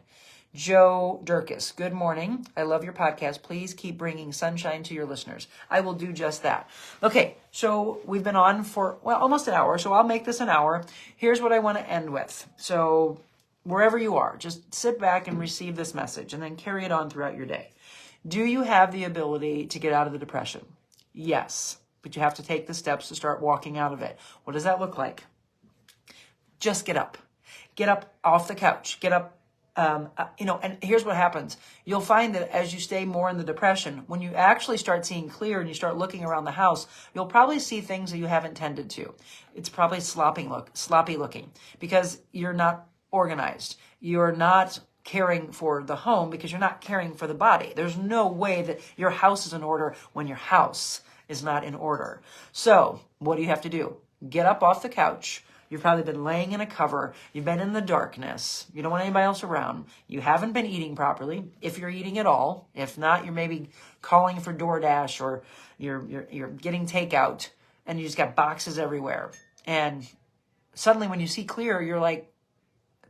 Joe Durkis, good morning. I love your podcast. Please keep bringing sunshine to your listeners. I will do just that. Okay, so we've been on for, almost an hour, so I'll make this an hour. Here's what I want to end with. So wherever you are, just sit back and receive this message and then carry it on throughout your day. Do you have the ability to get out of the depression? Yes, but you have to take the steps to start walking out of it. What does that look like? Just get up. Get up off the couch. Get up, and here's what happens. You'll find that as you stay more in the depression, when you actually start seeing clear and you start looking around the house, you'll probably see things that you haven't tended to. It's probably sloppy looking because you're not organized. You're not caring for the home because you're not caring for the body. There's no way that your house is in order when your house is not in order. So what do you have to do? Get up off the couch. You've probably been laying in a cover. You've been in the darkness. You don't want anybody else around. You haven't been eating properly, if you're eating at all. If not, you're maybe calling for DoorDash or you're getting takeout and you just got boxes everywhere. And suddenly when you see clear, you're like,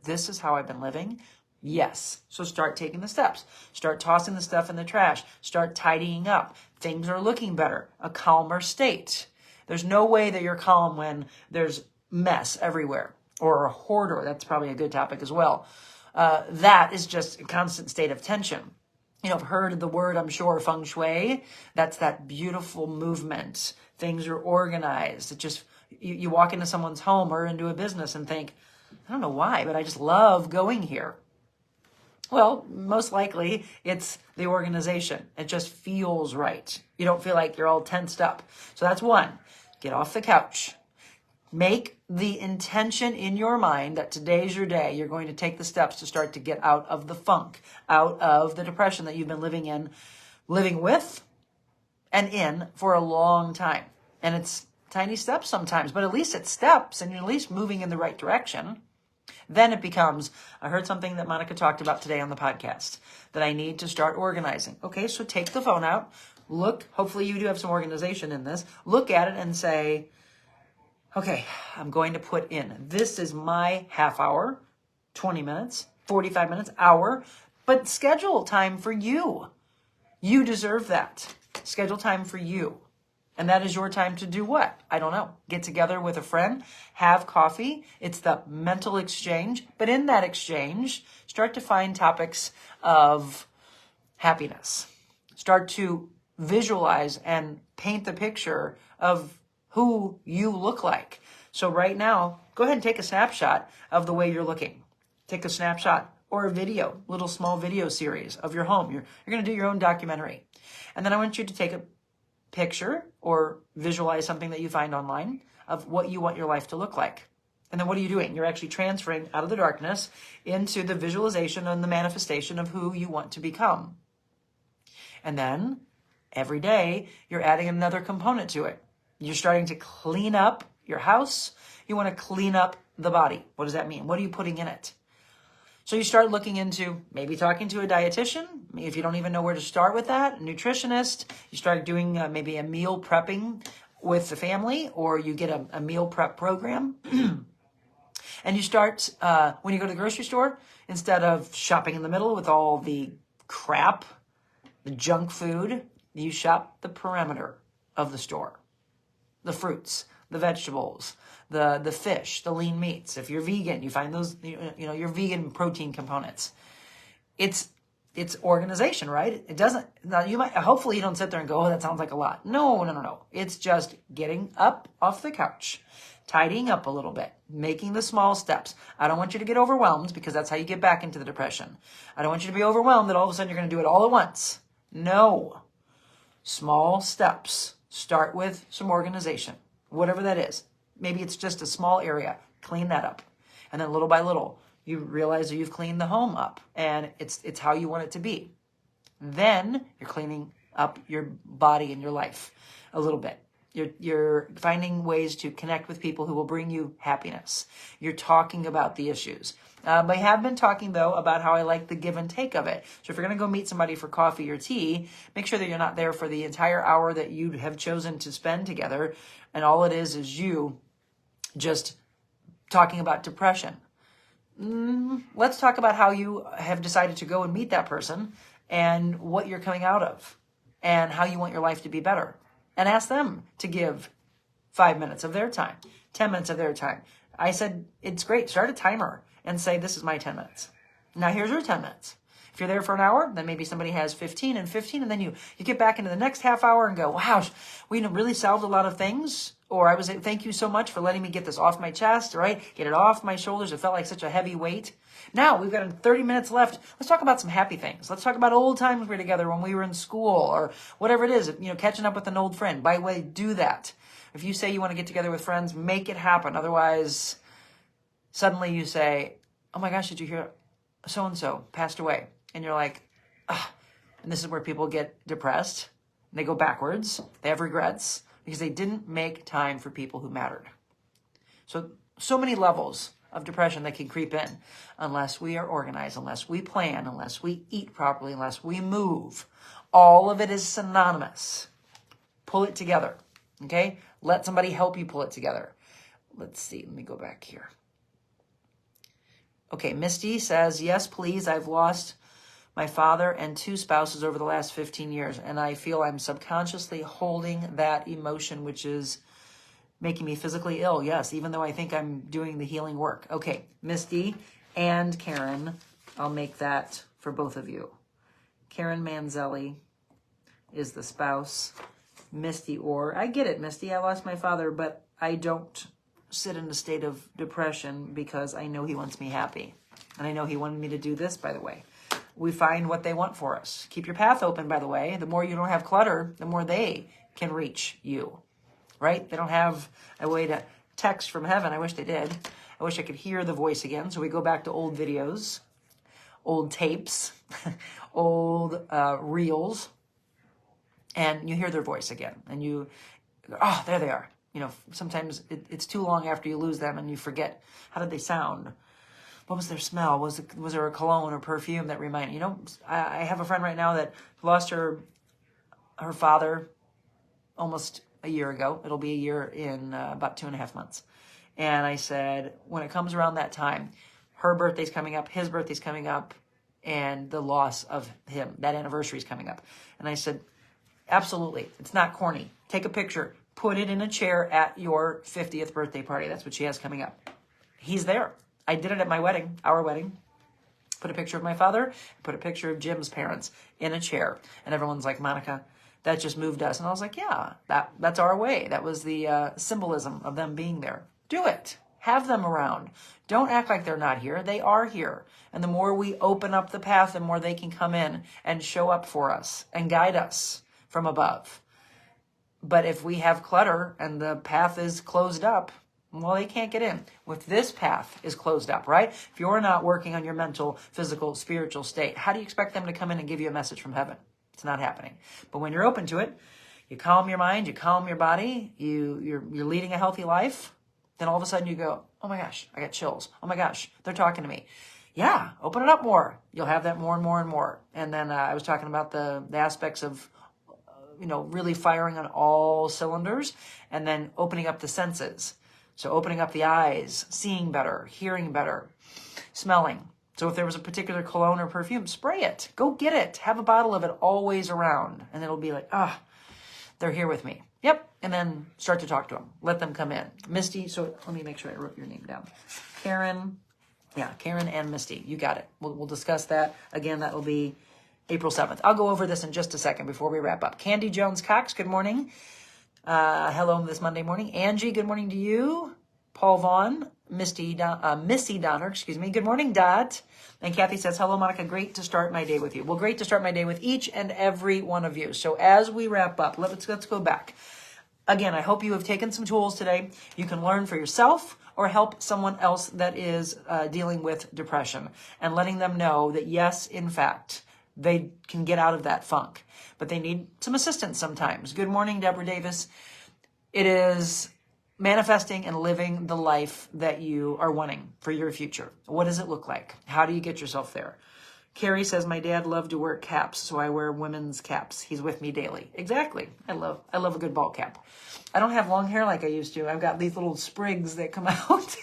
this is how I've been living? Yes. So start taking the steps. Start tossing the stuff in the trash. Start tidying up. Things are looking better. A calmer state. There's no way that you're calm when there's mess everywhere. Or a hoarder, that's probably a good topic as well. That is just a constant state of tension. You know, I've heard the word, I'm sure, feng shui. That's that beautiful movement. Things are organized. It just, you walk into someone's home or into a business and think, I don't know why, but I just love going here. Well, most likely it's the organization. It just feels right. You don't feel like you're all tensed up. So that's one. Get off the couch. Make the intention in your mind that today's your day. You're going to take the steps to start to get out of the funk, out of the depression that you've been living with and in for a long time. And it's tiny steps sometimes, but at least it's steps and you're at least moving in the right direction. Then it becomes, I heard something that Monica talked about today on the podcast, that I need to start organizing. Okay, so take the phone out, look, hopefully you do have some organization in this, look at it and say, okay, I'm going to put in, this is my half hour, 20 minutes, 45 minutes, hour, but schedule time for you. You deserve that. Schedule time for you. And that is your time to do what? I don't know. Get together with a friend, have coffee. It's the mental exchange. But in that exchange, start to find topics of happiness. Start to visualize and paint the picture of who you look like. So right now, go ahead and take a snapshot of the way you're looking. Take a snapshot or a video, little small video series of your home. You're going to do your own documentary. And then I want you to take a picture or visualize something that you find online of what you want your life to look like. And then what are you doing? You're actually transferring out of the darkness into the visualization and the manifestation of who you want to become. And then every day you're adding another component to it. You're starting to clean up your house. You want to clean up the body. What does that mean? What are you putting in it? So you start looking into maybe talking to a dietitian. If you don't even know where to start with that, a nutritionist. You start doing maybe a meal prepping with the family, or you get a meal prep program. And you start, when you go to the grocery store, instead of shopping in the middle with all the crap, the junk food, you shop the perimeter of the store. The fruits, the vegetables, the fish, the lean meats. If you're vegan, you find those, your vegan protein components. It's organization, right? It doesn't, now you might, hopefully you don't sit there and go, oh, that sounds like a lot. No. It's just getting up off the couch, tidying up a little bit, making the small steps. I don't want you to get overwhelmed because that's how you get back into the depression. I don't want you to be overwhelmed that all of a sudden you're going to do it all at once. No. Small steps. Start with some organization, whatever that is. Maybe it's just a small area. Clean that up. And then little by little, you realize that you've cleaned the home up and it's how you want it to be. Then you're cleaning up your body and your life a little bit. You're finding ways to connect with people who will bring you happiness. You're talking about the issues. I have been talking, though, about how I like the give and take of it. So if you're going to go meet somebody for coffee or tea, make sure that you're not there for the entire hour that you have chosen to spend together. And all it is you just talking about depression. Let's talk about how you have decided to go and meet that person and what you're coming out of and how you want your life to be better. And ask them to give 5 minutes of their time, 10 minutes of their time. I said, it's great. Start a timer and say, this is my 10 minutes. Now here's your 10 minutes. If you're there for an hour, then maybe somebody has 15 and 15, and then you get back into the next half hour and go, wow, we really solved a lot of things. Or thank you so much for letting me get this off my chest, right? Get it off my shoulders. It felt like such a heavy weight. Now we've got 30 minutes left. Let's talk about some happy things. Let's talk about old times we were together when we were in school or whatever it is, catching up with an old friend. By the way, do that. If you say you want to get together with friends, make it happen. Otherwise, suddenly you say, oh my gosh, did you hear so-and-so passed away? And you're like, ah. And this is where people get depressed. And they go backwards. They have regrets because they didn't make time for people who mattered. So many levels of depression that can creep in unless we are organized, unless we plan, unless we eat properly, unless we move. All of it is synonymous. Pull it together, okay? Let somebody help you pull it together. Let's see. Let me go back here. Okay, Misty says, yes, please. I've lost my father and 2 spouses over the last 15 years, and I feel I'm subconsciously holding that emotion, which is Making me physically ill, yes, even though I think I'm doing the healing work. Okay, Misty and Karen, I'll make that for both of you. Karen Manzelli is the spouse. Misty Orr. I get it, Misty. I lost my father, but I don't sit in a state of depression because I know he wants me happy. And I know he wanted me to do this, by the way. We find what they want for us. Keep your path open, by the way. The more you don't have clutter, the more they can reach you. Right? They don't have a way to text from heaven. I wish they did. I wish I could hear the voice again. So we go back to old videos, old tapes, old reels, and you hear their voice again. And you, oh, there they are. You know, sometimes it's too long after you lose them and you forget, how did they sound? What was their smell? Was there a cologne or perfume that reminded you? You know, I have a friend right now that lost her father almost a year ago. It'll be a year in about 2.5 months. And I said, when it comes around that time, her birthday's coming up, his birthday's coming up, and the loss of him, that anniversary's coming up. And I said, absolutely, it's not corny. Take a picture, put it in a chair at your 50th birthday party. That's what she has coming up. He's there. I did it at my wedding, our wedding. Put a picture of my father, put a picture of Jim's parents in a chair. And everyone's like, Monica, that just moved us. And I was like, yeah, that's our way. That was the symbolism of them being there. Do it. Have them around. Don't act like they're not here. They are here. And the more we open up the path, the more they can come in and show up for us and guide us from above. But if we have clutter and the path is closed up, well, they can't get in. If this path is closed up, right? If you're not working on your mental, physical, spiritual state, how do you expect them to come in and give you a message from heaven? It's not happening. But when you're open to it, you calm your mind, you calm your body, you're leading a healthy life, then all of a sudden you go, oh my gosh, I got chills. Oh my gosh, they're talking to me. Yeah, open it up more. You'll have that more and more and more. And then I was talking about the aspects of, really firing on all cylinders and then opening up the senses. So opening up the eyes, seeing better, hearing better, smelling. So if there was a particular cologne or perfume, spray it. Go get it. Have a bottle of it always around. And it'll be like, they're here with me. Yep. And then start to talk to them. Let them come in. Misty, so let me make sure I wrote your name down. Karen. Yeah, Karen and Misty. You got it. We'll discuss that. Again, that will be April 7th. I'll go over this in just a second before we wrap up. Candy Jones-Cox, good morning. Hello this Monday morning. Angie, good morning to you. Paul Vaughn, Missy Donner, good morning, Dot. And Kathy says, hello, Monica, great to start my day with you. Well, great to start my day with each and every one of you. So as we wrap up, let's go back. Again, I hope you have taken some tools today. You can learn for yourself or help someone else that is dealing with depression and letting them know that, yes, in fact, they can get out of that funk, but they need some assistance sometimes. Good morning, Deborah Davis. It is manifesting and living the life that you are wanting for your future. What does it look like? How do you get yourself there? Carrie says, my dad loved to wear caps, so I wear women's caps. He's with me daily. Exactly. I love a good ball cap. I don't have long hair like I used to. I've got these little sprigs that come out,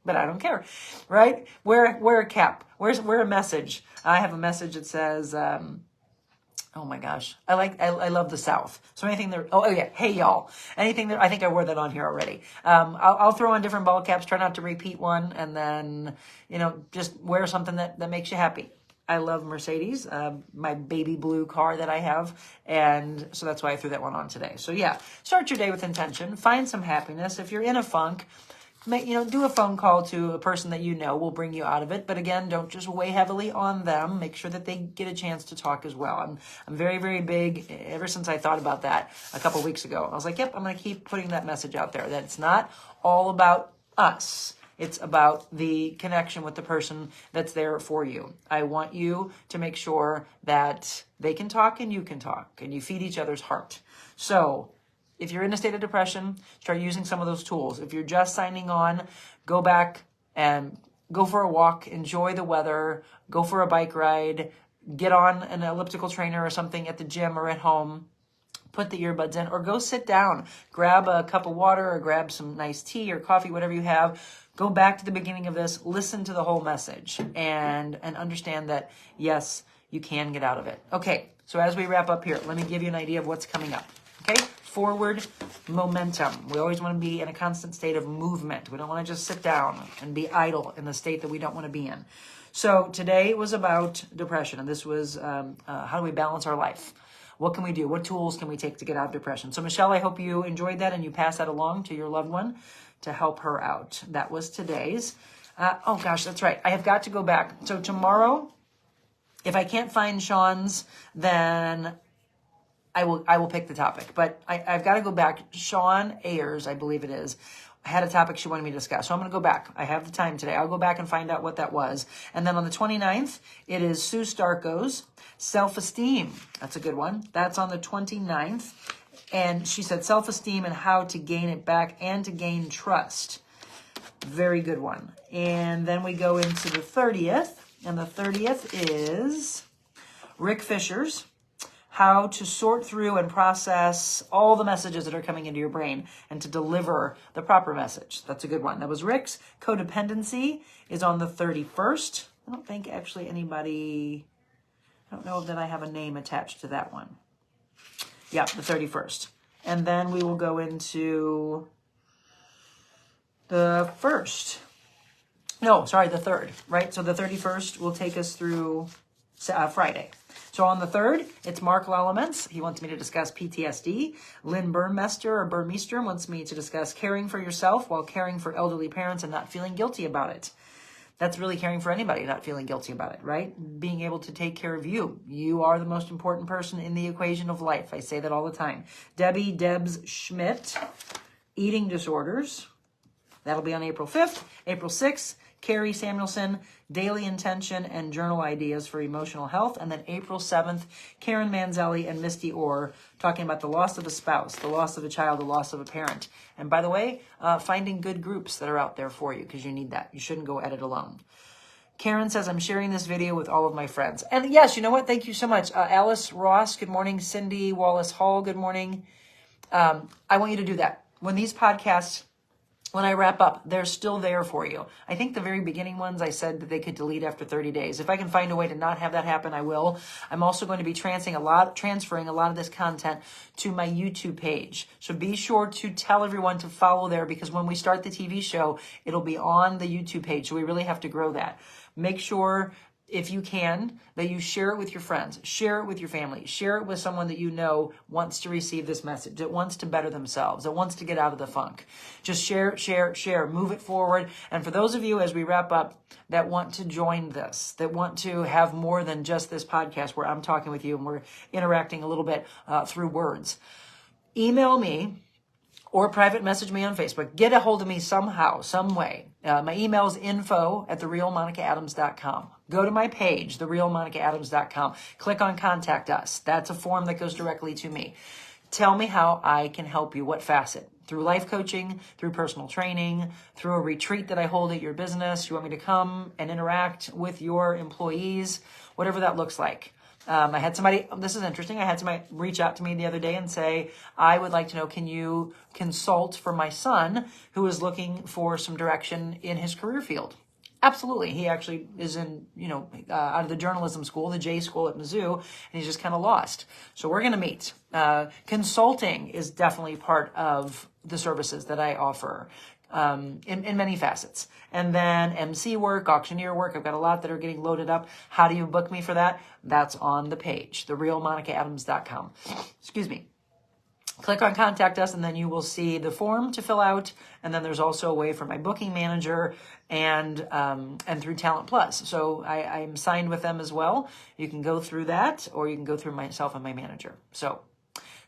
but I don't care, right? Wear a cap. Wear a message. I have a message that says, oh my gosh, I love the South. So anything there, oh yeah, hey y'all. Anything there, I think I wore that on here already. I'll throw on different ball caps, try not to repeat one, and then, just wear something that makes you happy. I love Mercedes, my baby blue car that I have, and so that's why I threw that one on today. So yeah, start your day with intention, find some happiness. If you're in a funk, do a phone call to a person that will bring you out of it. But again, don't just weigh heavily on them. Make sure that they get a chance to talk as well. I'm very, very big. Ever since I thought about that a couple weeks ago, I was like, yep, I'm going to keep putting that message out there. That it's not all about us. It's about the connection with the person that's there for you. I want you to make sure that they can talk and you can talk and you feed each other's heart. So if you're in a state of depression, start using some of those tools. If you're just signing on, go back and go for a walk, enjoy the weather, go for a bike ride, get on an elliptical trainer or something at the gym or at home, put the earbuds in, or go sit down, grab a cup of water or grab some nice tea or coffee, whatever you have. Go back to the beginning of this, listen to the whole message, and understand that, yes, you can get out of it. Okay, so as we wrap up here, let me give you an idea of what's coming up. Okay, forward momentum. We always want to be in a constant state of movement. We don't want to just sit down and be idle in the state that we don't want to be in. So today was about depression, and this was how do we balance our life? What can we do? What tools can we take to get out of depression? So Michelle, I hope you enjoyed that and you pass that along to your loved one to help her out. That was today's. Oh gosh, that's right. I have got to go back. So tomorrow, if I can't find Sean's, then I will pick the topic. But I've got to go back. Sean Ayers, I believe it is, had a topic she wanted me to discuss. So I'm going to go back. I have the time today. I'll go back and find out what that was. And then on the 29th, it is Sue Starko's self-esteem. That's a good one. That's on the 29th. And she said self-esteem and how to gain it back and to gain trust. Very good one. And then we go into the 30th. And the 30th is Rick Fisher's how to sort through and process all the messages that are coming into your brain and to deliver the proper message. That's a good one. That was Rick's. Codependency is on the 31st. I don't think actually anybody, I don't know that I have a name attached to that one. Yeah, the 31st. And then we will go into the 1st. No, sorry, the 3rd, right? So the 31st will take us through Friday. So on the 3rd, it's Mark Lalaments. He wants me to discuss PTSD. Lynn Burmeister wants me to discuss caring for yourself while caring for elderly parents and not feeling guilty about it. That's really caring for anybody, not feeling guilty about it, right? Being able to take care of you. You are the most important person in the equation of life. I say that all the time. Debs Schmidt, eating disorders. That'll be on April 5th. April 6th, Carrie Samuelson, daily intention and journal ideas for emotional health. And then April 7th, Karen Manzelli and Misty Orr talking about the loss of a spouse, the loss of a child, the loss of a parent. And by the way, finding good groups that are out there for you because you need that. You shouldn't go at it alone. Karen says, I'm sharing this video with all of my friends. And yes, you know what? Thank you so much. Alice Ross, good morning. Cindy Wallace Hall, good morning. I want you to do that. When these podcasts, when I wrap up, they're still there for you. I think the very beginning ones, I said that they could delete after 30 days. If I can find a way to not have that happen, I will. I'm also going to be transferring a lot of this content to my YouTube page. So be sure to tell everyone to follow there because when we start the TV show, it'll be on the YouTube page. So we really have to grow that. Make sure, if you can, that you share it with your friends, share it with your family, share it with someone that you know wants to receive this message, that wants to better themselves, that wants to get out of the funk. Just share, move it forward. And for those of you, as we wrap up, that want to join this, that want to have more than just this podcast where I'm talking with you and we're interacting a little bit through words, email me or private message me on Facebook. Get a hold of me somehow, some way. My email is info@TheRealMonicaAdams.com. Go to my page, TheRealMonicaAdams.com. Click on Contact Us. That's a form that goes directly to me. Tell me how I can help you, what facet. Through life coaching, through personal training, through a retreat that I hold at your business. You want me to come and interact with your employees, whatever that looks like. I had somebody, this is interesting, I had somebody reach out to me the other day and say, I would like to know, can you consult for my son who is looking for some direction in his career field? Absolutely. He actually is in, out of the journalism school, the J school at Mizzou, and he's just kind of lost. So we're going to meet. Consulting is definitely part of the services that I offer. In many facets. And then MC work, auctioneer work. I've got a lot that are getting loaded up. How do you book me for that? That's on the page, TheRealMonicaAdams.com. Excuse me. Click on Contact Us, and then you will see the form to fill out. And then there's also a way for my booking manager and through Talent Plus. So I'm signed with them as well. You can go through that, or you can go through myself and my manager. So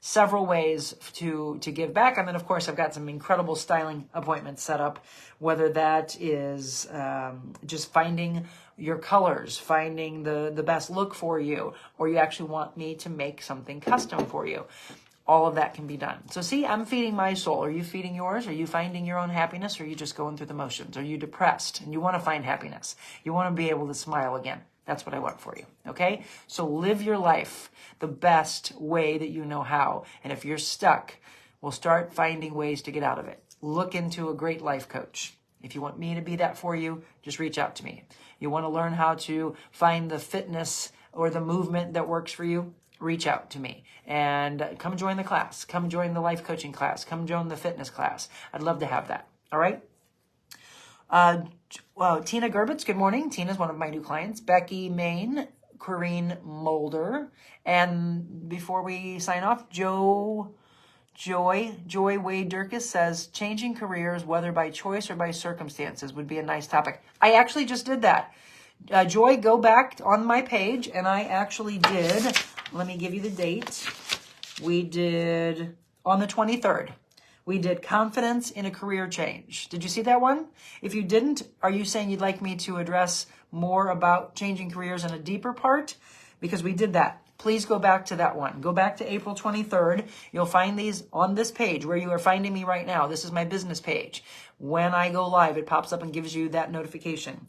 several ways to give back. And then, of course, I've got some incredible styling appointments set up, whether that is just finding your colors, finding the best look for you, or you actually want me to make something custom for you. All of that can be done. So see, I'm feeding my soul. Are you feeding yours? Are you finding your own happiness? Or are you just going through the motions? Are you depressed and you want to find happiness? You want to be able to smile again. That's what I want for you, okay? So live your life the best way that you know how. And if you're stuck, we'll start finding ways to get out of it. Look into a great life coach. If you want me to be that for you, just reach out to me. You want to learn how to find the fitness or the movement that works for you? reach out to me and come join the class. Come join the life coaching class. Come join the fitness class. I'd love to have that. All right. Well, Tina Gerbitz, good morning. Tina's one of my new clients. Becky Main, Corrine Mulder. And before we sign off, Joy Wade Durkis says, changing careers, whether by choice or by circumstances, would be a nice topic. I actually just did that. Joy, go back on my page, and I actually did, let me give you the date. We did, on the 23rd, we did confidence in a career change. Did you see that one? If you didn't, are you saying you'd like me to address more about changing careers in a deeper part? Because we did that. Please go back to that one. Go back to April 23rd. You'll find these on this page where you are finding me right now. This is my business page. When I go live, it pops up and gives you that notification.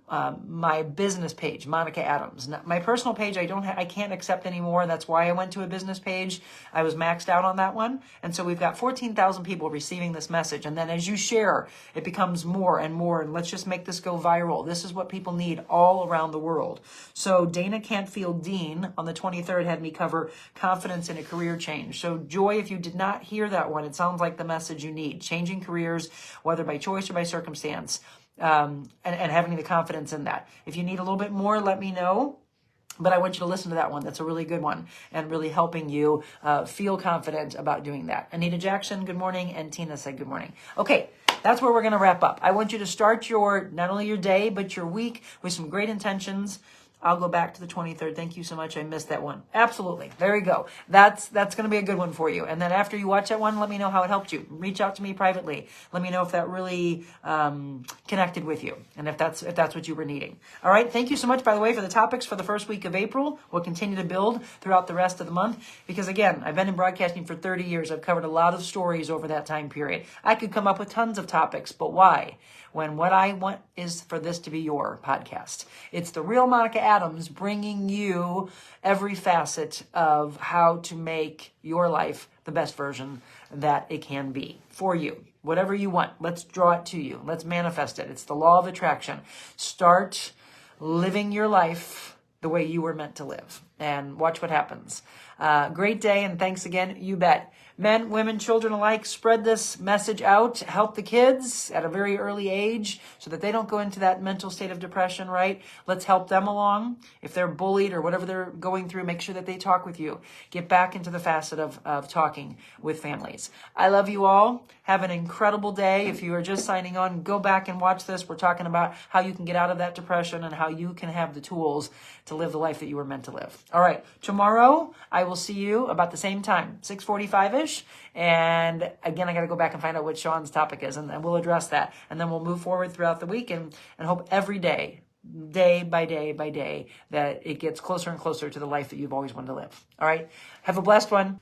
My business page, Monica Adams. Now, my personal page, I can't accept anymore. That's why I went to a business page. I was maxed out on that one. And so we've got 14,000 people receiving this message. And then as you share, it becomes more and more. And let's just make this go viral. This is what people need all around the world. So Dana Cantfield Dean on the 23rd had me cover confidence in a career change. So Joy, if you did not hear that one, it sounds like the message you need. Changing careers, whether by choice or by circumstance. And having the confidence in that. If you need a little bit more, let me know. But I want you to listen to that one. That's a really good one and really helping you feel confident about doing that. Anita Jackson, good morning. And Tina said good morning. Okay, that's where we're going to wrap up. I want you to start not only your day, but your week with some great intentions. I'll go back to the 23rd. Thank you so much. I missed that one. Absolutely. There you go. That's going to be a good one for you. And then after you watch that one, let me know how it helped you. Reach out to me privately. Let me know if that really connected with you and if that's what you were needing. All right. Thank you so much, by the way, for the topics for the first week of April. We'll continue to build throughout the rest of the month because, again, I've been in broadcasting for 30 years. I've covered a lot of stories over that time period. I could come up with tons of topics, but why? When what I want is for this to be your podcast. It's The Real Monica Adams bringing you every facet of how to make your life the best version that it can be for you. Whatever you want, let's draw it to you. Let's manifest it. It's the law of attraction. Start living your life the way you were meant to live and watch what happens. Great day, and thanks again. You bet. Men, women, children alike, spread this message out. Help the kids at a very early age so that they don't go into that mental state of depression, right? Let's help them along. If they're bullied or whatever they're going through, make sure that they talk with you. Get back into the facet of talking with families. I love you all. Have an incredible day. If you are just signing on, go back and watch this. We're talking about how you can get out of that depression and how you can have the tools to live the life that you were meant to live. All right. Tomorrow, I will see you about the same time, 6:45-ish. And again, I got to go back and find out what Sean's topic is, and we'll address that. And then we'll move forward throughout the week and hope every day, day by day, that it gets closer and closer to the life that you've always wanted to live. All right. Have a blessed one.